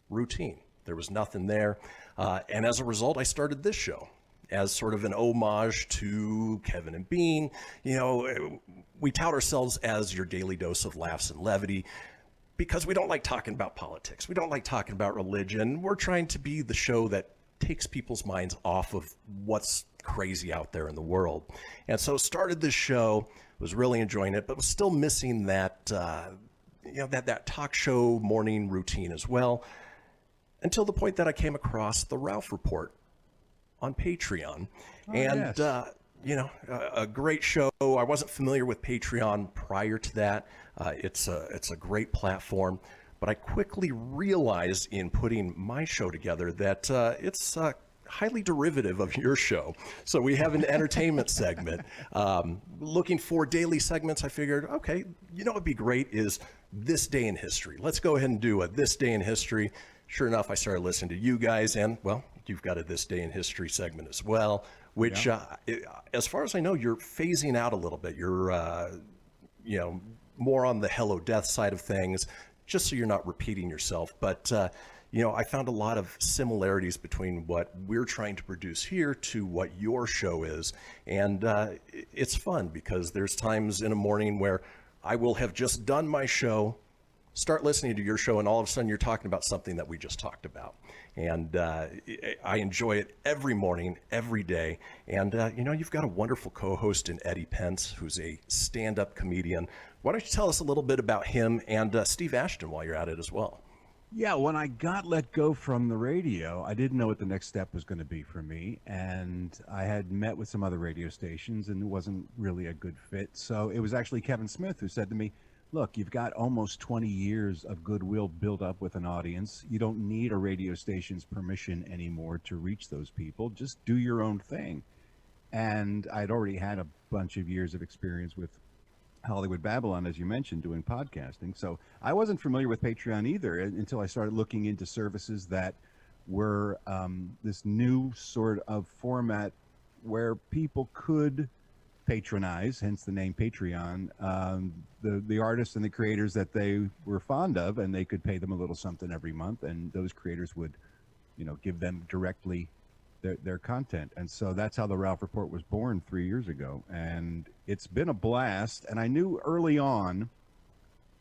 routine. There was nothing there. And as a result, I started this show as sort of an homage to Kevin and Bean. You know, we tout ourselves as your daily dose of laughs and levity because we don't like talking about politics. We don't like talking about religion. We're trying to be the show that takes people's minds off of what's crazy out there in the world. And so started this show, was really enjoying it, but was still missing that, that talk show morning routine as well, until the point that I came across the Ralph Report on Patreon. A great show. I wasn't familiar with Patreon prior to that. It's a great platform, but I quickly realized in putting my show together that it's highly derivative of your show. So we have an entertainment segment. Looking for daily segments, I figured, okay, you know what'd be great is This Day in History. Let's go ahead and do a This Day in History. Sure enough, I started listening to you guys, and, well, you've got a This Day in History segment as well, which, as far as I know, you're phasing out a little bit. You're, more on the Hello Death side of things, just so you're not repeating yourself. But, I found a lot of similarities between what we're trying to produce here to what your show is. And it's fun because there's times in a morning where I will have just done my show, start listening to your show, and all of a sudden you're talking about something that we just talked about. And I enjoy it every morning, every day. And, you've got a wonderful co-host in Eddie Pence, who's a stand-up comedian. Why don't you tell us a little bit about him and Steve Ashton while you're at it as well? Yeah, when I got let go from the radio, I didn't know what the next step was going to be for me. And I had met with some other radio stations, and it wasn't really a good fit. So it was actually Kevin Smith who said to me, look, you've got almost 20 years of goodwill built up with an audience. You don't need a radio station's permission anymore to reach those people. Just do your own thing. And I'd already had a bunch of years of experience with Hollywood Babylon, as you mentioned, doing podcasting. So I wasn't familiar with Patreon either until I started looking into services that were this new sort of format where people could patronize, hence the name Patreon, the artists and the creators that they were fond of, and they could pay them a little something every month, and those creators would, give them directly their content. And so that's how the Ralph Report was born 3 years ago, and it's been a blast. And I knew early on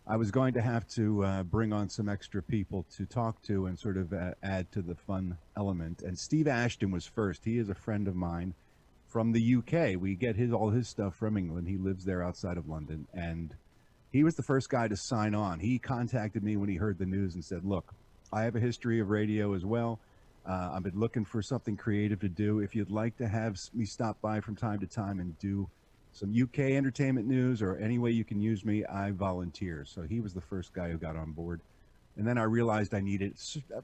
I was going to have to bring on some extra people to talk to and sort of add to the fun element. And Steve Ashton was first. He is a friend of mine from the UK. We get all his stuff from England. He lives there outside of London, and he was the first guy to sign on. He contacted me when he heard the news and said, look, I have a history of radio as well. I've been looking for something creative to do. If you'd like to have me stop by from time to time and do some UK entertainment news or any way you can use me, I volunteer. So he was the first guy who got on board. And then I realized I needed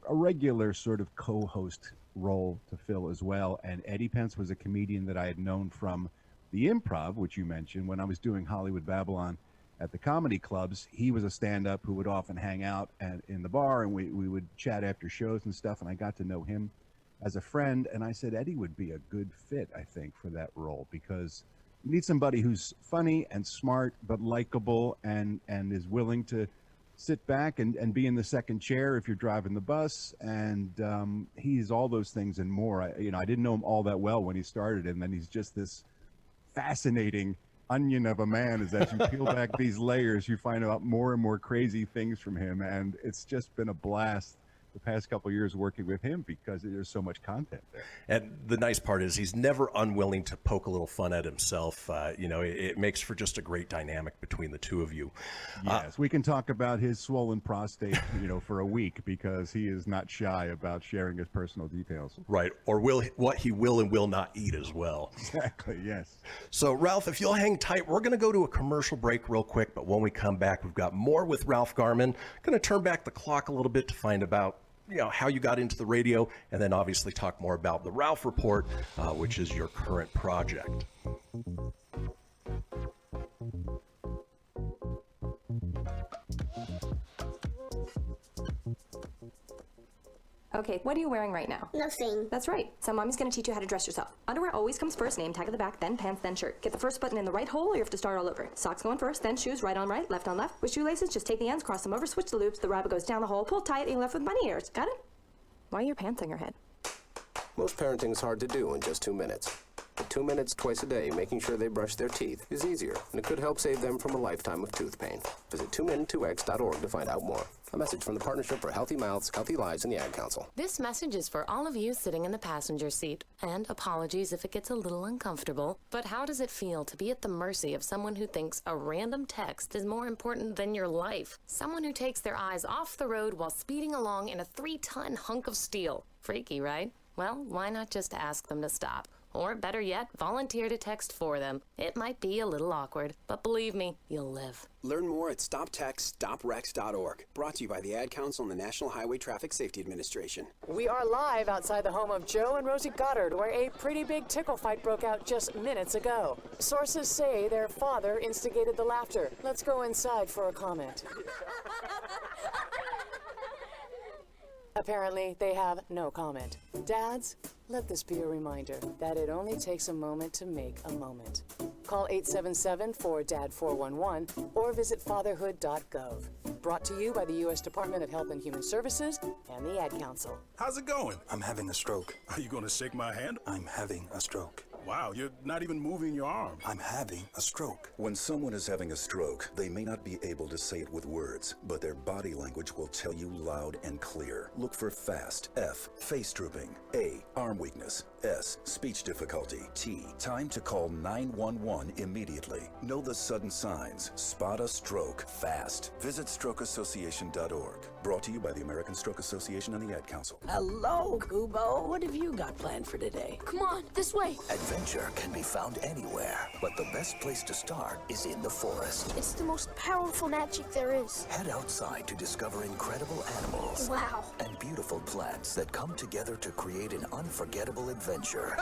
a regular sort of co-host role to fill as well. And Eddie Pence was a comedian that I had known from the Improv, which you mentioned, when I was doing Hollywood Babylon at the comedy clubs. He was a stand-up who would often hang out in the bar, and we would chat after shows and stuff, and I got to know him as a friend. And I said Eddie would be a good fit, I think, for that role, because you need somebody who's funny and smart but likable and is willing to sit back and be in the second chair if you're driving the bus. And he's all those things and more. I didn't know him all that well when he started, and then he's just this fascinating onion of a man. As you peel back these layers, you find out more and more crazy things from him, and it's just been a blast the past couple of years working with him because there's so much content there. And the nice part is he's never unwilling to poke a little fun at himself. It makes for just a great dynamic between the two of you. Yes, we can talk about his swollen prostate, for a week, because he is not shy about sharing his personal details. Right, or what he will and will not eat as well. Exactly, yes. So, Ralph, if you'll hang tight, we're going to go to a commercial break real quick, but when we come back, we've got more with Ralph Garman. Going to turn back the clock a little bit to find about how you got into the radio, and then obviously talk more about the Ralph Report, which is your current project. Okay, what are you wearing right now? Nothing. That's right. So mommy's gonna teach you how to dress yourself. Underwear always comes first, name tag at the back, then pants, then shirt. Get the first button in the right hole or you have to start all over. Socks going first, then shoes, right on right, left on left. With shoelaces, just take the ends, cross them over, switch the loops, the rabbit goes down the hole, pull tight, and you're left with bunny ears. Got it? Why are your pants on your head? Most parenting's hard to do in just 2 minutes. But 2 minutes twice a day making sure they brush their teeth is easier, and it could help save them from a lifetime of tooth pain. Visit 2min2x.org to find out more. A message from the Partnership for Healthy Mouths, Healthy Lives, and the Ad Council. This message is for all of you sitting in the passenger seat. And apologies if it gets a little uncomfortable. But how does it feel to be at the mercy of someone who thinks a random text is more important than your life? Someone who takes their eyes off the road while speeding along in a 3-ton hunk of steel. Freaky, right? Well, why not just ask them to stop? Or better yet, volunteer to text for them. It might be a little awkward, but believe me, you'll live. Learn more at StopTextStopWrecks.org. Brought to you by the Ad Council and the National Highway Traffic Safety Administration. We are live outside the home of Joe and Rosie Goddard, where a pretty big tickle fight broke out just minutes ago. Sources say their father instigated the laughter. Let's go inside for a comment. Apparently, they have no comment. Dads, let this be a reminder that it only takes a moment to make a moment. Call 877-4DAD-411 or visit fatherhood.gov. Brought to you by the U.S. Department of Health and Human Services and the Ad Council. How's it going? I'm having a stroke. Are you going to shake my hand? I'm having a stroke. Wow, you're not even moving your arm. I'm having a stroke. When someone is having a stroke, they may not be able to say it with words, but their body language will tell you loud and clear. Look for FAST. F, face drooping. A, arm weakness. S, speech difficulty. T, time to call 911 immediately. Know the sudden signs. Spot a stroke fast. Visit strokeassociation.org. Brought to you by the American Stroke Association and the Ad Council. Hello, Kubo. What have you got planned for today? Come on, this way. Adventure can be found anywhere, but the best place to start is in the forest. It's the most powerful magic there is. Head outside to discover incredible animals. Wow. And beautiful plants that come together to create an unforgettable adventure.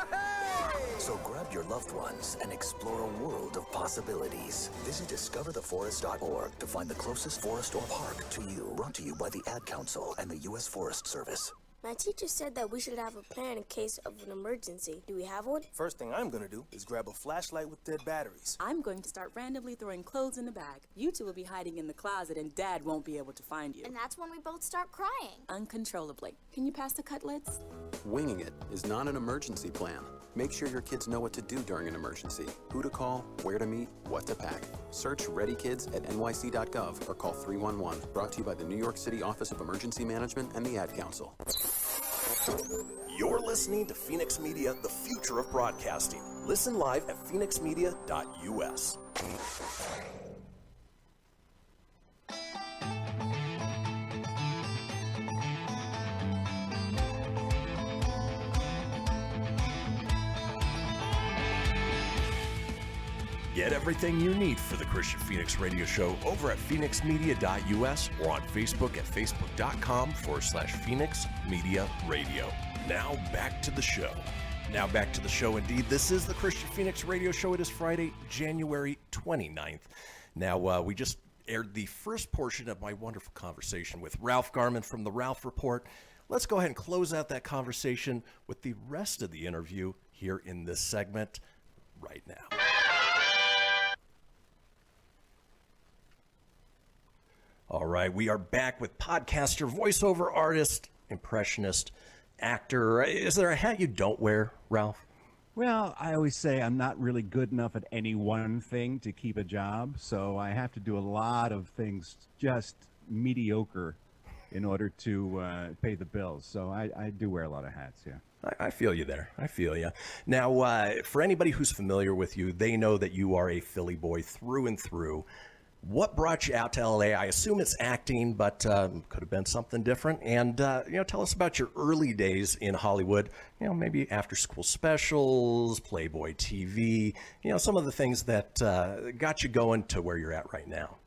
So grab your loved ones and explore a world of possibilities. Visit discovertheforest.org to find the closest forest or park to you. Brought to you by the Ad Council and the U.S. Forest Service. My teacher said that we should have a plan in case of an emergency. Do we have one? First thing I'm gonna do is grab a flashlight with dead batteries. I'm going to start randomly throwing clothes in the bag. You two will be hiding in the closet and Dad won't be able to find you. And that's when we both start crying. Uncontrollably. Can you pass the cutlets? Winging it is not an emergency plan. Make sure your kids know what to do during an emergency. Who to call, where to meet, what to pack. Search Ready Kids at nyc.gov or call 311. Brought to you by the New York City Office of Emergency Management and the Ad Council. You're listening to Fenix Media, the future of broadcasting. Listen live at phoenixmedia.us. Get everything you need for the Kristian Fenix radio show over at phoenixmedia.us or on Facebook at facebook.com/Fenix Media Radio. Now back to the show. Indeed. This is the Kristian Fenix radio show. It is Friday, January 29th. Now, we just aired the first portion of my wonderful conversation with Ralph Garman from the Ralph Report. Let's go ahead and close out that conversation with the rest of the interview here in this segment right now. All right, we are back with podcaster, voiceover artist, impressionist, actor. Is there a hat you don't wear, Ralph? Well, I always say I'm not really good enough at any one thing to keep a job, so I have to do a lot of things just mediocre in order to pay the bills. So I do wear a lot of hats, yeah. I feel you there. I feel you. Now, for anybody who's familiar with you, they know that you are a Philly boy through and through. What brought you out to LA? I assume it's acting, but could have been something different. And tell us about your early days in Hollywood. Maybe after-school specials, Playboy TV. Some of the things that got you going to where you're at right now.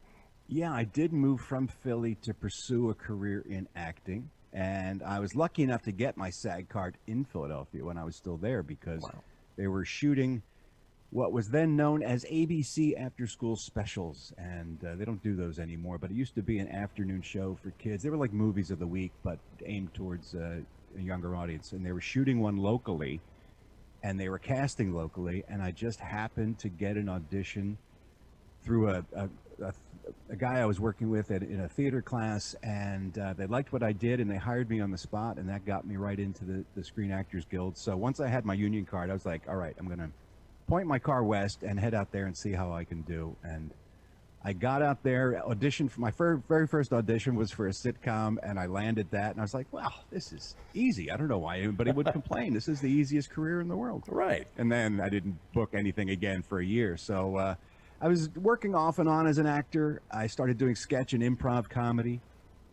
Yeah, I did move from Philly to pursue a career in acting, and I was lucky enough to get my SAG card in Philadelphia when I was still there because they were shooting what was then known as ABC after-school specials, and they don't do those anymore, but it used to be an afternoon show for kids. They were like movies of the week, but aimed towards a younger audience, and they were shooting one locally, and they were casting locally, and I just happened to get an audition through a guy I was working with in a theater class, and they liked what I did, and they hired me on the spot, and that got me right into the Screen Actors Guild. So once I had my union card, I was like, all right, I'm going to point my car west and head out there and see how I can do. And I got out there, auditioned for my very first audition was for a sitcom, and I landed that, and I was like, wow, this is easy. I don't know why anybody would complain. This is the easiest career in the world. Right. And then I didn't book anything again for a year. So I was working off and on as an actor. I started doing sketch and improv comedy,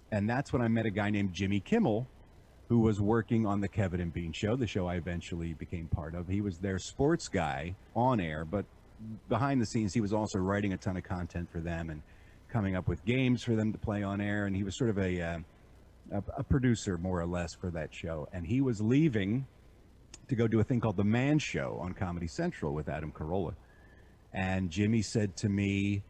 and that's when I met a guy named Jimmy Kimmel, who was working on the Kevin and Bean show, the show I eventually became part of. He was their sports guy on air, but behind the scenes, he was also writing a ton of content for them and coming up with games for them to play on air, and he was sort of a producer, more or less, for that show. And he was leaving to go do a thing called The Man Show on Comedy Central with Adam Carolla. And Jimmy said to me,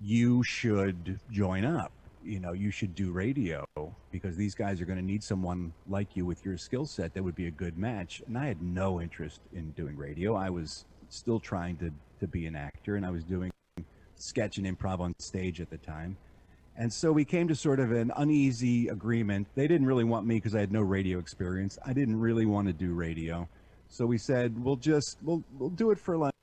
you should join up. You know, you should do radio, because these guys are going to need someone like you with your skill set that would be a good match. And I had no interest in doing radio. I was still trying to be an actor, and I was doing sketch and improv on stage at the time. And so we came to sort of an uneasy agreement. They didn't really want me because I had no radio experience. I didn't really want to do radio. So we said, we'll do it for like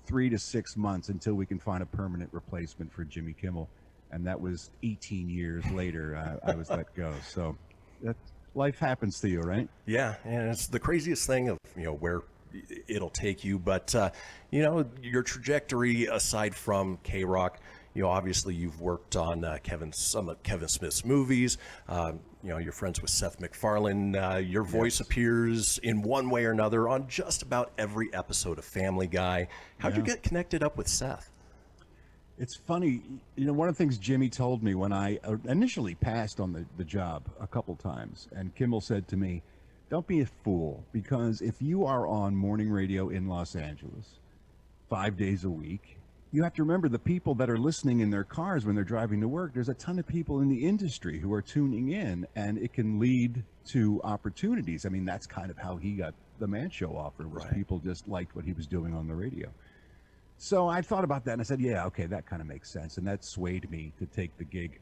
3 to 6 months until we can find a permanent replacement for Jimmy Kimmel. And that was 18 years later, I was let go. So life happens to you, right? Yeah, and it's the craziest thing of, where it'll take you. But, your trajectory, aside from K-Rock, obviously you've worked on some of Kevin Smith's movies. You're friends with Seth MacFarlane. Your voice appears in one way or another on just about every episode of Family Guy. How'd you get connected up with Seth? It's funny, one of the things Jimmy told me when I initially passed on the job a couple times, and Kimmel said to me, don't be a fool, because if you are on morning radio in Los Angeles 5 days a week, you have to remember the people that are listening in their cars when they're driving to work. There's a ton of people in the industry who are tuning in, and it can lead to opportunities. I mean, that's kind of how he got the Man Show offer, was people just liked what he was doing on the radio. So I thought about that, and I said, yeah, okay, that kind of makes sense. And that swayed me to take the gig.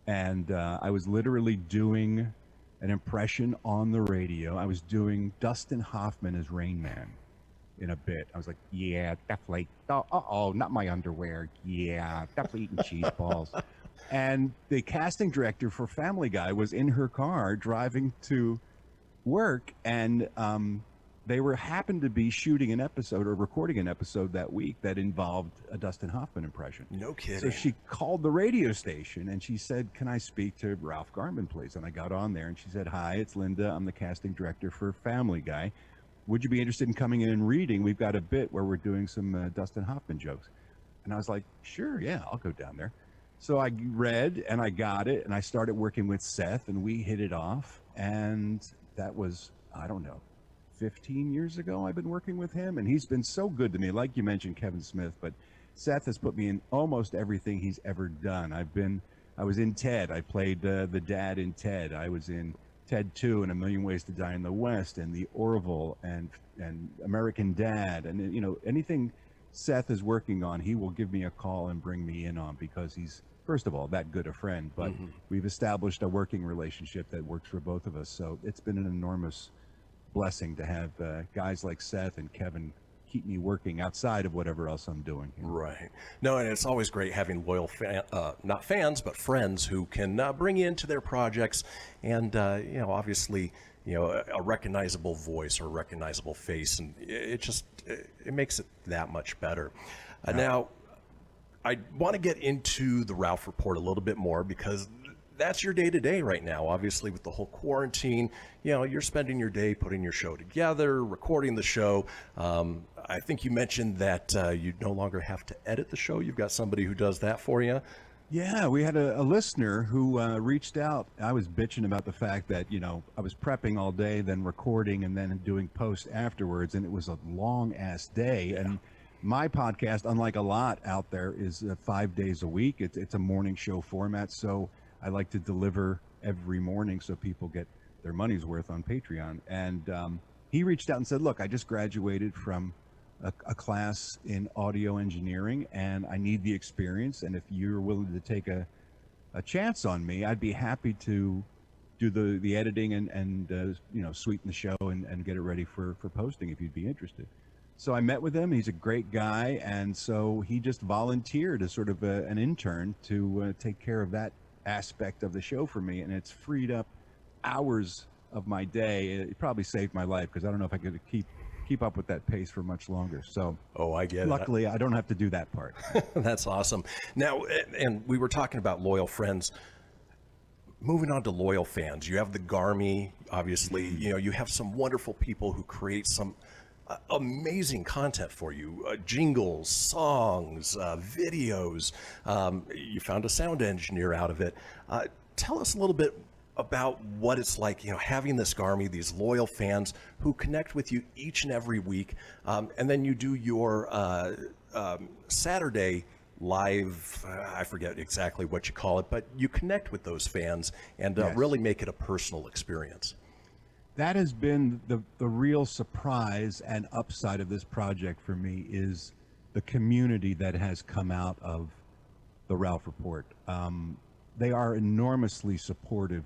And I was literally doing an impression on the radio. I was doing Dustin Hoffman as Rain Man in a bit. I was like, yeah, definitely. Oh, not my underwear. Yeah, definitely eating cheese balls. And the casting director for Family Guy was in her car driving to work, and they happened to be shooting an episode or recording an episode that week that involved a Dustin Hoffman impression. No kidding. So she called the radio station and she said, can I speak to Ralph Garman, please? And I got on there and she said, hi, it's Linda. I'm the casting director for Family Guy. Would you be interested in coming in and reading? We've got a bit where we're doing some Dustin Hoffman jokes. And I was like, sure, yeah, I'll go down there. So I read and I got it, and I started working with Seth, and we hit it off. And that was, I don't know, 15 years ago I've been working with him, and he's been so good to me. Like you mentioned Kevin Smith, but Seth has put me in almost everything he's ever done. I was in Ted. I played the dad in Ted. I was in Ted 2 and A Million Ways to Die in the West, and The Orville, and American Dad, and anything Seth is working on, he will give me a call and bring me in on, because he's, first of all, that good a friend, but we've established a working relationship that works for both of us. So it's been an enormous blessing to have guys like Seth and Kevin keep me working outside of whatever else I'm doing. Right. No, and it's always great having loyal, not fans, but friends who can bring you into their projects, and obviously, a recognizable voice or a recognizable face, and it makes it that much better. Now, I want to get into the Ralph Report a little bit more, because that's your day-to-day right now. Obviously, with the whole quarantine, you're spending your day putting your show together, recording the show. I think you mentioned that you no longer have to edit the show. You've got somebody who does that for you. Yeah, we had a listener who reached out. I was bitching about the fact that, I was prepping all day, then recording, and then doing post afterwards, and it was a long-ass day. Yeah. And my podcast, unlike a lot out there, is 5 days a week. It's a morning show format, so I like to deliver every morning so people get their money's worth on Patreon. And he reached out and said, look, I just graduated from a class in audio engineering, and I need the experience. And if you're willing to take a chance on me, I'd be happy to do the editing and sweeten the show and get it ready for posting if you'd be interested. So I met with him. He's a great guy, and so he just volunteered as sort of an intern to take care of that aspect of the show for me, and it's freed up hours of my day. It probably saved my life, because I don't know if I could keep up with that pace for much longer. So I get it. Luckily, I don't have to do that part. That's awesome. Now, and we were talking about loyal friends. Moving on to loyal fans, you have the Garmin, obviously. You have some wonderful people who create some amazing content for you, jingles, songs, videos. You found a sound engineer out of it. Tell us a little bit about what it's like, having this Garmin, these loyal fans who connect with you each and every week, and then you do your Saturday live, I forget exactly what you call it, but you connect with those fans and Yes. really make it a personal experience. That has been the real surprise and upside of this project for me, is the community that has come out of the Ralph Report. They are enormously supportive,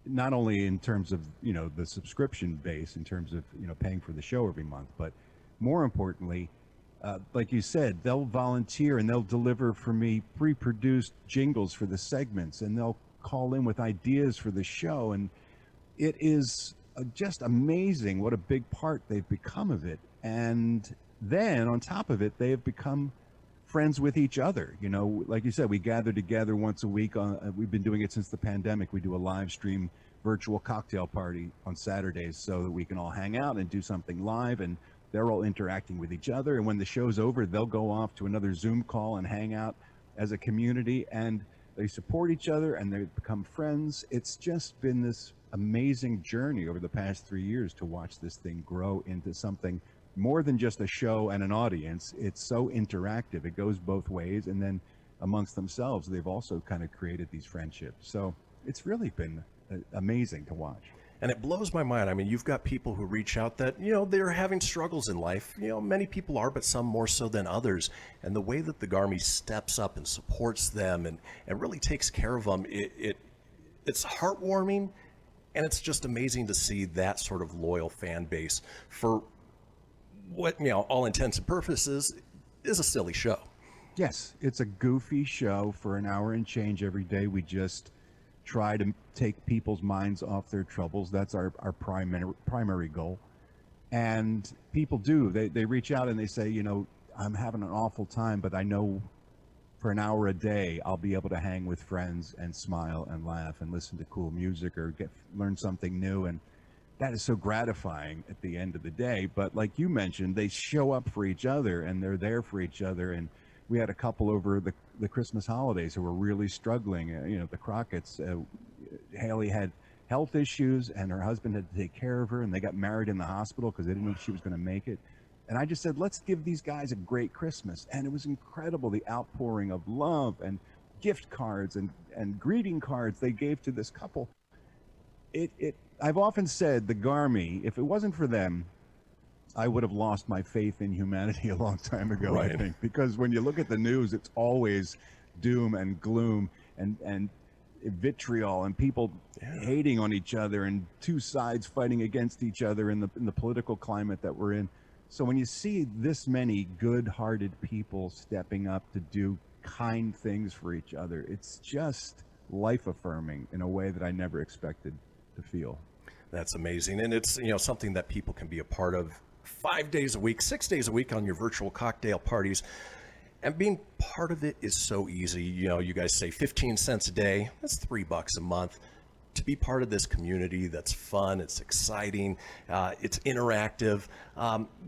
not only in terms of the subscription base, in terms of paying for the show every month, but more importantly, like you said, they'll volunteer and they'll deliver for me pre-produced jingles for the segments, and they'll call in with ideas for the show, and it is just amazing what a big part they've become of it. And then on top of it, they have become friends with each other. Like you said, we gather together once a week. We've been doing it since the pandemic. We do a live stream virtual cocktail party on Saturdays so that we can all hang out and do something live, and they're all interacting with each other. And when the show's over, they'll go off to another Zoom call and hang out as a community, and they support each other and they become friends. It's just been this amazing journey over the past 3 years to watch this thing grow into something more than just a show and an audience. It's so interactive. It goes both ways, and then amongst themselves, they've also kind of created these friendships. So it's really been amazing to watch. And it blows my mind. I mean, you've got people who reach out that, they're having struggles in life. Many people are, but some more so than others. And the way that the Garmin steps up and supports them and really takes care of them, it's heartwarming. And it's just amazing to see that sort of loyal fan base for what, all intents and purposes, is a silly show. Yes, it's a goofy show for an hour and change every day. We just try to take people's minds off their troubles. That's our primary goal. And people do. They reach out and they say, I'm having an awful time, but I know for an hour a day, I'll be able to hang with friends and smile and laugh and listen to cool music or learn something new. And that is so gratifying at the end of the day. But like you mentioned, they show up for each other and they're there for each other. And we had a couple over the Christmas holidays who were really struggling. The Crockett's, Haley had health issues and her husband had to take care of her, and they got married in the hospital because they didn't know if she was going to make it. And I just said, let's give these guys a great Christmas. And it was incredible, the outpouring of love and gift cards and greeting cards they gave to this couple. I've often said the Garmin, if it wasn't for them, I would have lost my faith in humanity a long time ago, Right. I think. Because when you look at the news, it's always doom and gloom and vitriol and people hating on each other and two sides fighting against each other in the political climate that we're in. So when you see this many good-hearted people stepping up to do kind things for each other, it's just life-affirming in a way that I never expected to feel. That's amazing. And it's, something that people can be a part of 5 days a week, 6 days a week on your virtual cocktail parties. And being part of it is so easy. You guys say 15 cents a day. That's $3 a month. To be part of this community that's fun, it's exciting, it's interactive.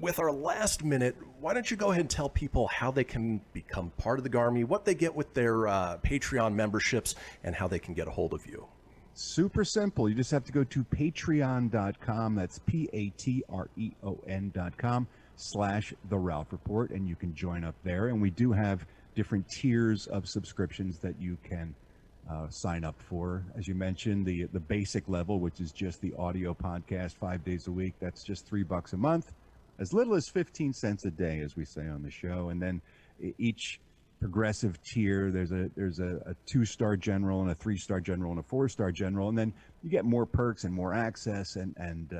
With our last minute, why don't you go ahead and tell people how they can become part of the Garmin, what they get with their Patreon memberships, and how they can get a hold of you. Super simple. You just have to go to patreon.com. That's patreon.com/The Ralph Report, and you can join up there. And we do have different tiers of subscriptions that you can sign up for. As you mentioned, the basic level, which is just the audio podcast 5 days a week. That's just $3 a month, as little as 15 cents a day, as we say on the show. And then each progressive tier, there's a 2-star general and a 3-star general and a 4-star general, and then you get more perks and more access and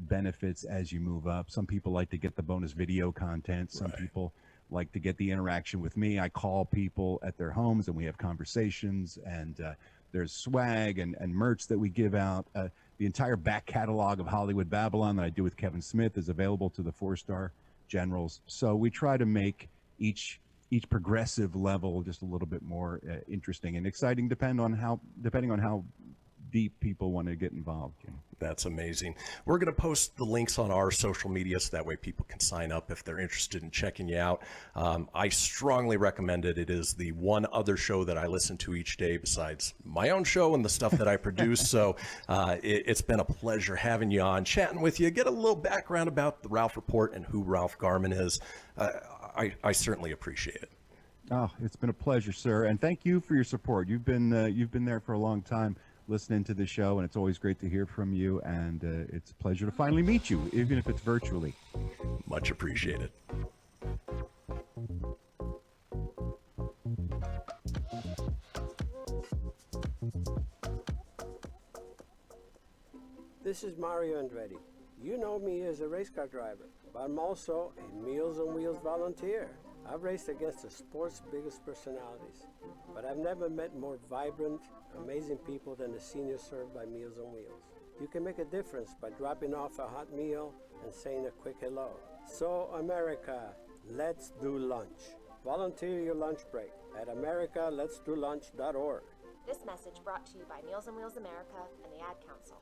benefits as you move up. Some people like to get the bonus video content. Some people like to get the interaction with me. I call people at their homes and we have conversations, and there's swag and merch that we give out. The entire back catalog of Hollywood Babylon that I do with Kevin Smith is available to the 4-star generals. So we try to make each progressive level just a little bit more interesting and exciting, depending on how deep people want to get involved. That's amazing. We're going to post the links on our social media so that way people can sign up if they're interested in checking you out. I strongly recommend it. It is the one other show that I listen to each day besides my own show and the stuff that I produce. So it's been a pleasure having you on, chatting with you, get a little background about the Ralph Report and who Ralph Garman is. I certainly appreciate it. Oh, it's been a pleasure, sir. And thank you for your support. You've been there for a long time, listening to the show, and it's always great to hear from you, and it's a pleasure to finally meet you, even if it's virtually. Much appreciated. This is Mario Andretti. You know me as a race car driver, but I'm also a Meals on Wheels volunteer. I've raced against the sport's biggest personalities, but I've never met more vibrant, amazing people than the seniors served by Meals on Wheels. You can make a difference by dropping off a hot meal and saying a quick hello. So, America, let's do lunch. Volunteer your lunch break at americaletsdolunch.org. This message brought to you by Meals on Wheels America and the Ad Council.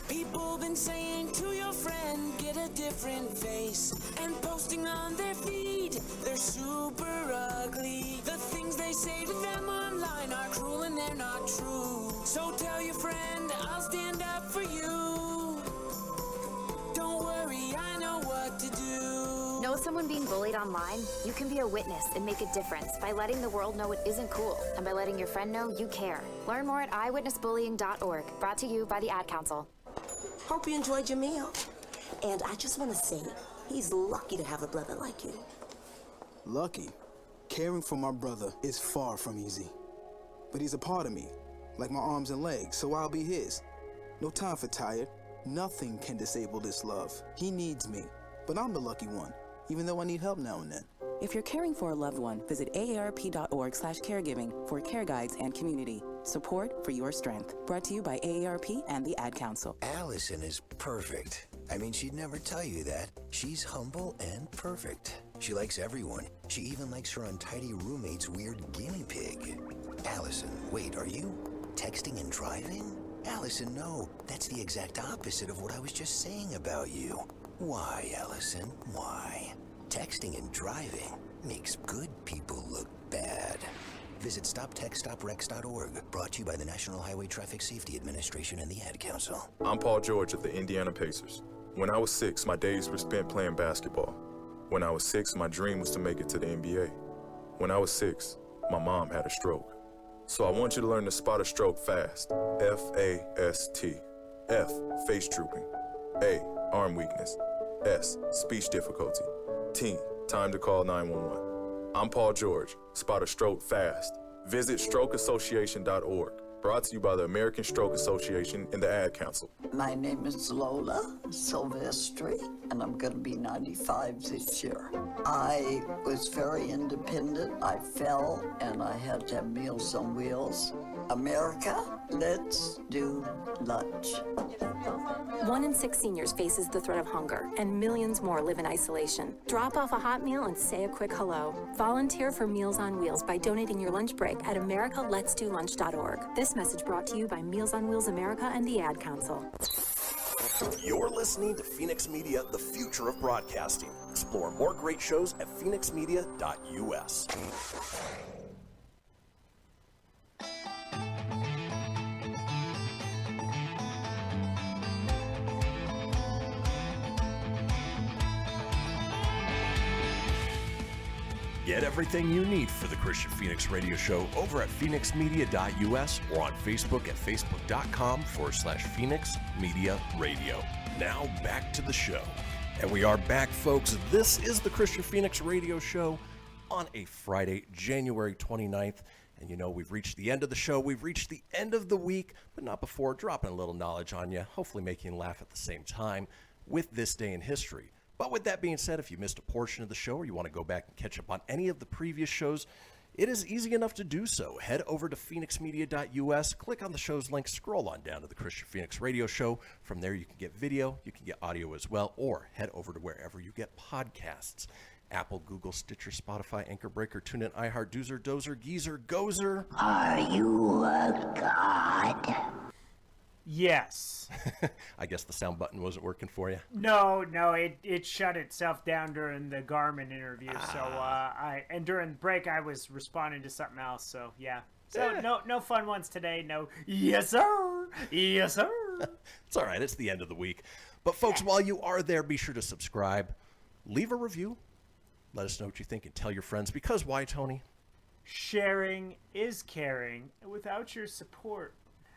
People been saying to your friend, get a different face, and posting on their feed, they're super ugly. The things they say to them online are cruel and they're not true. So tell your friend, I'll stand up for you. Don't worry, I know what to do. Know someone being bullied online? You can be a witness and make a difference by letting the world know it isn't cool, and by letting your friend know you care. Learn more at eyewitnessbullying.org, brought to you by the Ad Council. Hope you enjoyed your meal. And I just want to say, he's lucky to have a brother like you. Lucky? Caring for my brother is far from easy. But he's a part of me, like my arms and legs, so I'll be his. No time for tired. Nothing can disable this love. He needs me, but I'm the lucky one, even though I need help now and then. If you're caring for a loved one, visit aarp.org/caregiving for care guides and community. Support for your strength. Brought to you by AARP and the Ad Council. Allison is perfect. I mean, she'd never tell you that. She's humble and perfect. She likes everyone. She even likes her untidy roommate's weird guinea pig. Allison, wait, are you texting and driving? Allison, no. That's the exact opposite of what I was just saying about you. Why, Allison? Why? Texting and driving makes good people look bad. Visit StopTextStopWrecks.org, brought to you by the National Highway Traffic Safety Administration and the Ad Council. I'm Paul George of the Indiana Pacers. When I was 6, my days were spent playing basketball. When I was 6, my dream was to make it to the NBA. When I was 6, my mom had a stroke. So I want you to learn to spot a stroke fast. F-A-S-T. F, face drooping. A, arm weakness. S, speech difficulty. T, time to call 911. I'm Paul George. Spot a stroke fast. Visit strokeassociation.org. Brought to you by the American Stroke Association and the Ad Council. My name is Lola Silvestri, and I'm going to be 95 this year. I was very independent. I fell, and I had to have Meals on Wheels. America, let's do lunch. 1 in 6 seniors faces the threat of hunger, and millions more live in isolation. Drop off a hot meal and say a quick hello. Volunteer for Meals on Wheels by donating your lunch break at americaletsdolunch.org. This message brought to you by Meals on Wheels America and the Ad Council. You're listening to Fenix Media, the future of broadcasting. Explore more great shows at phoenixmedia.us. Get everything you need for the Kristian Fenix Radio Show over at phoenixmedia.us or on Facebook at facebook.com/Fenix Media Radio. Now back to the show. And we are back, folks. This is the Kristian Fenix Radio Show on a Friday, January 29th. And you know, we've reached the end of the show. We've reached the end of the week, but not before dropping a little knowledge on you, hopefully making you laugh at the same time with this day in history. But with that being said, if you missed a portion of the show or you want to go back and catch up on any of the previous shows, it is easy enough to do so. Head over to phoenixmedia.us, click on the show's link, scroll on down to the Kristian Fenix Radio Show. From there, you can get video, you can get audio as well, or head over to wherever you get podcasts. Apple, Google, Stitcher, Spotify, Anchor Breaker, TuneIn, iHeart, Doozer, Dozer, Geezer, Gozer. Are you a god? Yes. I guess the sound button wasn't working for you. No, it shut itself down during the Garmin interview. So and during the break I was responding to something else. So yeah. So no fun ones today. No. Yes sir. Yes sir. It's all right. It's the end of the week. But folks, while you are there, be sure to subscribe, leave a review, let us know what you think, and tell your friends. Because why, Tony? Sharing is caring. Without your support,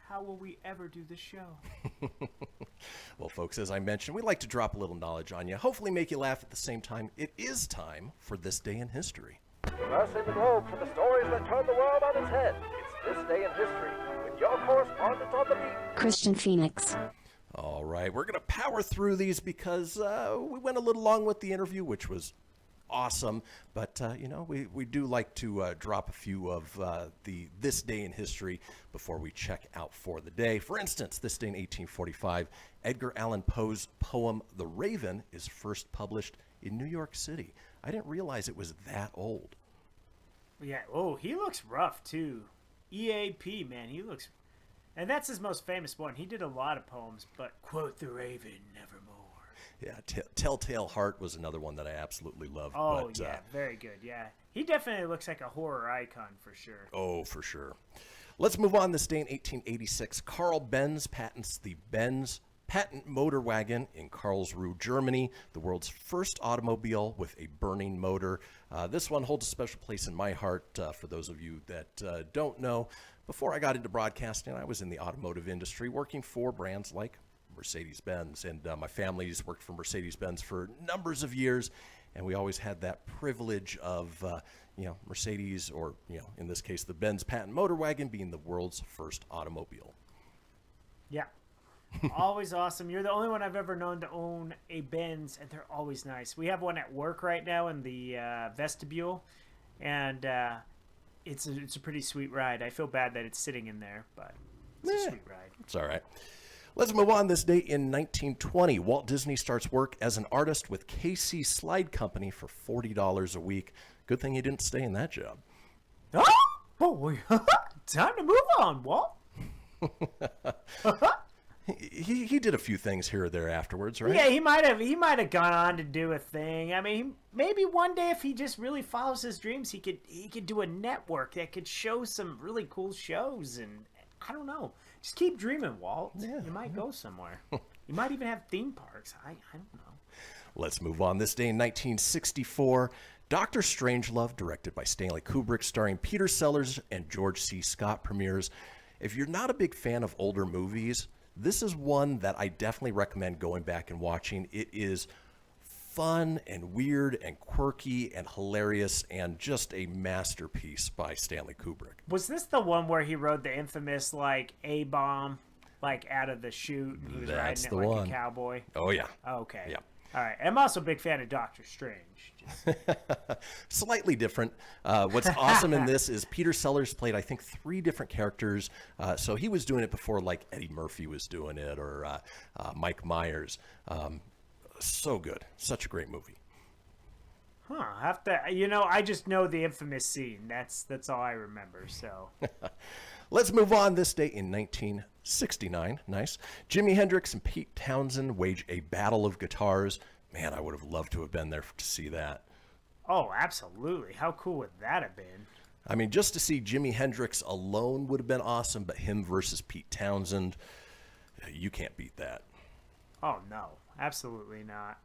how will we ever do the show? Well, folks, as I mentioned, we like to drop a little knowledge on you, hopefully make you laugh at the same time. It is time for This Day in History. Crossing the globe for the stories that turn the world on its head. It's This Day in History with your correspondent on the beat, Kristian Fenix. All right, we're going to power through these because we went a little long with the interview, which was awesome, but you know, we do like to drop a few of this day in history before we check out for the day. For instance, this day in 1845, Edgar Allan Poe's poem The Raven is first published in New York City. I didn't realize it was that old. Yeah. Oh, he looks rough too. EAP, man, he looks, and that's his most famous one. He did a lot of poems, but quote the Raven nevermore. Yeah, Telltale Heart was another one that I absolutely loved. Oh, but, yeah, very good, yeah. He definitely looks like a horror icon for sure. Oh, for sure. Let's move on. This day in 1886, Carl Benz patents the Benz patent motor wagon in Karlsruhe, Germany, the world's first automobile with a burning motor. This one holds a special place in my heart. For those of you that don't know, before I got into broadcasting, I was in the automotive industry working for brands like Mercedes-Benz, and my family's worked for Mercedes-Benz for numbers of years, and we always had that privilege of Mercedes, or in this case the Benz patent motor wagon, being the world's first automobile. Yeah. Always awesome. You're the only one I've ever known to own a Benz, and they're always nice. We have one at work right now in the vestibule, and it's a pretty sweet ride. I feel bad that it's sitting in there, but it's a sweet ride. It's all right. Let's move on. This day in 1920, Walt Disney starts work as an artist with KC Slide Company for $40 a week. Good thing he didn't stay in that job. Oh, boy. Time to move on, Walt. He did a few things here or there afterwards, right? Yeah, he might have gone on to do a thing. I mean, maybe one day if he just really follows his dreams, he could do a network that could show some really cool shows, and I don't know. Just keep dreaming, Walt. Yeah. You might go somewhere. You might even have theme parks. I don't know. Let's move on. This day in 1964, Dr. Strangelove, directed by Stanley Kubrick, starring Peter Sellers and George C. Scott, premieres. If you're not a big fan of older movies, this is one that I definitely recommend going back and watching. It is fun and weird and quirky and hilarious and just a masterpiece by Stanley Kubrick. Was this the one where he rode the infamous A-bomb out of the chute, and he was riding it like a cowboy? Oh yeah. Okay. Yeah. All right. I'm also a big fan of Doctor Strange. Slightly different. What's awesome in this is Peter Sellers played, I think, 3 different characters. So he was doing it before like Eddie Murphy was doing it, or Mike Myers. So good. Such a great movie. Huh. I have to, I just know the infamous scene. That's all I remember. So let's move on. This day in 1969. Nice. Jimi Hendrix and Pete Townsend wage a battle of guitars. Man, I would have loved to have been there to see that. Oh, absolutely. How cool would that have been? I mean, just to see Jimi Hendrix alone would have been awesome, but him versus Pete Townsend, you can't beat that. Oh, no. Absolutely not.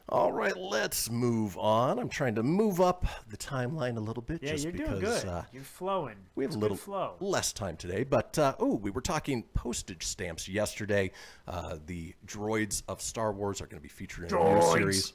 All right, let's move on. I'm trying to move up the timeline a little bit. Yeah, just you're because, doing good. You're flowing. We have It's a good little flow. less time today, but we were talking postage stamps yesterday. The droids of Star Wars are going to be featured in a new series.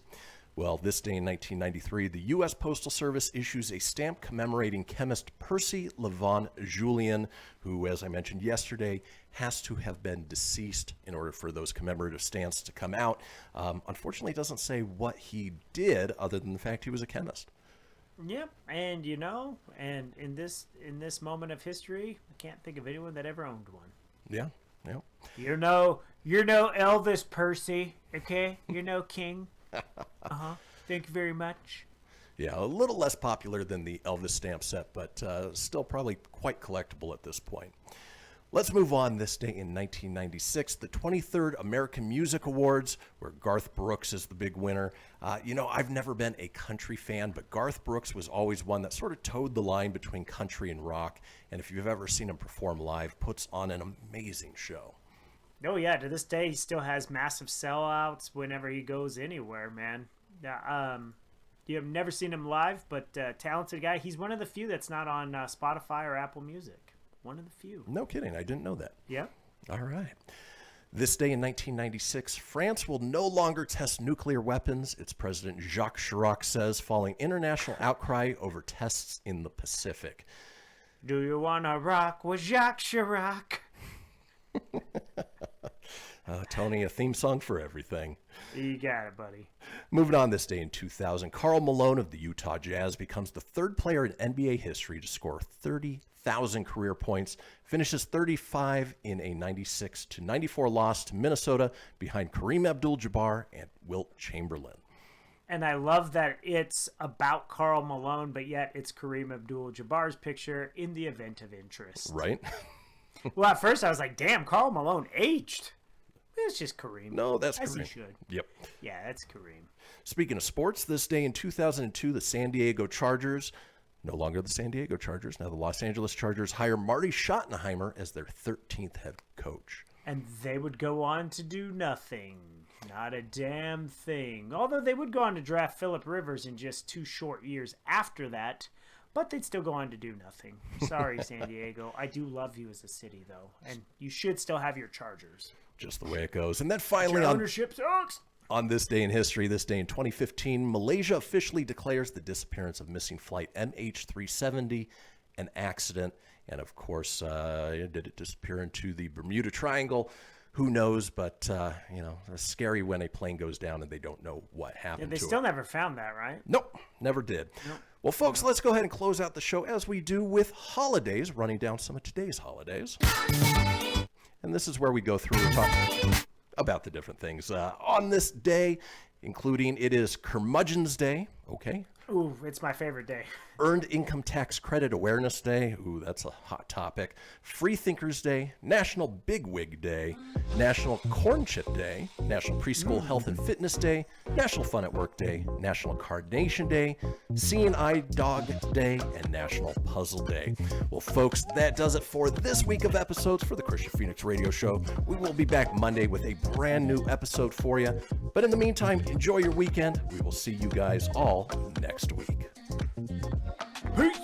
Well, this day in 1993, the U.S. Postal Service issues a stamp commemorating chemist Percy LeVon Julian, who, as I mentioned yesterday, has to have been deceased in order for those commemorative stamps to come out. Unfortunately, it doesn't say what he did other than the fact he was a chemist. Yep, and and in this moment of history, I can't think of anyone that ever owned one. Yeah. You're no Elvis Percy, okay? You're no king. Thank you very much. Yeah, a little less popular than the Elvis stamp set, but still probably quite collectible at this point. Let's move on. This day in 1996, the 23rd American Music Awards, where Garth Brooks is the big winner. I've never been a country fan, but Garth Brooks was always one that sort of towed the line between country and rock. And if you've ever seen him perform live, puts on an amazing show. Oh yeah, to this day he still has massive sellouts whenever he goes anywhere, man. You have never seen him live, but talented guy. He's one of the few that's not on Spotify or Apple Music. One of the few. No kidding, I didn't know that. Yeah. All right. This day in 1996, France will no longer test nuclear weapons, its President Jacques Chirac says, following international outcry over tests in the Pacific. Do you wanna rock with Jacques Chirac? Tony, a theme song for everything. You got it, buddy. Moving on, this day in 2000, Karl Malone of the Utah Jazz becomes the third player in NBA history to score 30,000 career points, finishes 35 in a 96-94 loss to Minnesota behind Kareem Abdul-Jabbar and Wilt Chamberlain. And I love that it's about Karl Malone, but yet it's Kareem Abdul-Jabbar's picture in the event of interest. Right? Well, at first I was like, damn, Karl Malone aged. It's just Kareem. No, that's As Kareem. he should. Yep. Yeah, that's Kareem. Speaking of sports, this day in 2002, the San Diego Chargers, no longer the San Diego Chargers, now the Los Angeles Chargers, hire Marty Schottenheimer as their 13th head coach. And they would go on to do nothing. Not a damn thing. Although they would go on to draft Phillip Rivers in just 2 short years after that. But they'd still go on to do nothing. Sorry, San Diego. I do love you as a city, though. And you should still have your Chargers. Just the way it goes. And then finally, Your ownership sucks. On this day in history, this day in 2015, Malaysia officially declares the disappearance of missing flight MH370 an accident. And of course, did it disappear into the Bermuda Triangle? Who knows? But, it's scary when a plane goes down and they don't know what happened to it. They still never found that, right? Nope, never did. Nope. Well, folks, let's go ahead and close out the show as we do with holidays, running down some of today's holidays. And this is where we go through and talk about the different things on this day, including it is Curmudgeon's Day. Okay. Ooh, it's my favorite day. Earned Income Tax Credit Awareness Day. Ooh, that's a hot topic. Free Thinkers Day. National Bigwig Day. National Corn Chip Day. National Preschool Health and Fitness Day. National Fun at Work Day. National Cardination Day. Seeing Eye Dog Day. And National Puzzle Day. Well, folks, that does it for this week of episodes for the Kristian Fenix Radio Show. We will be back Monday with a brand new episode for you. But in the meantime, enjoy your weekend. We will see you guys all next week. Peace.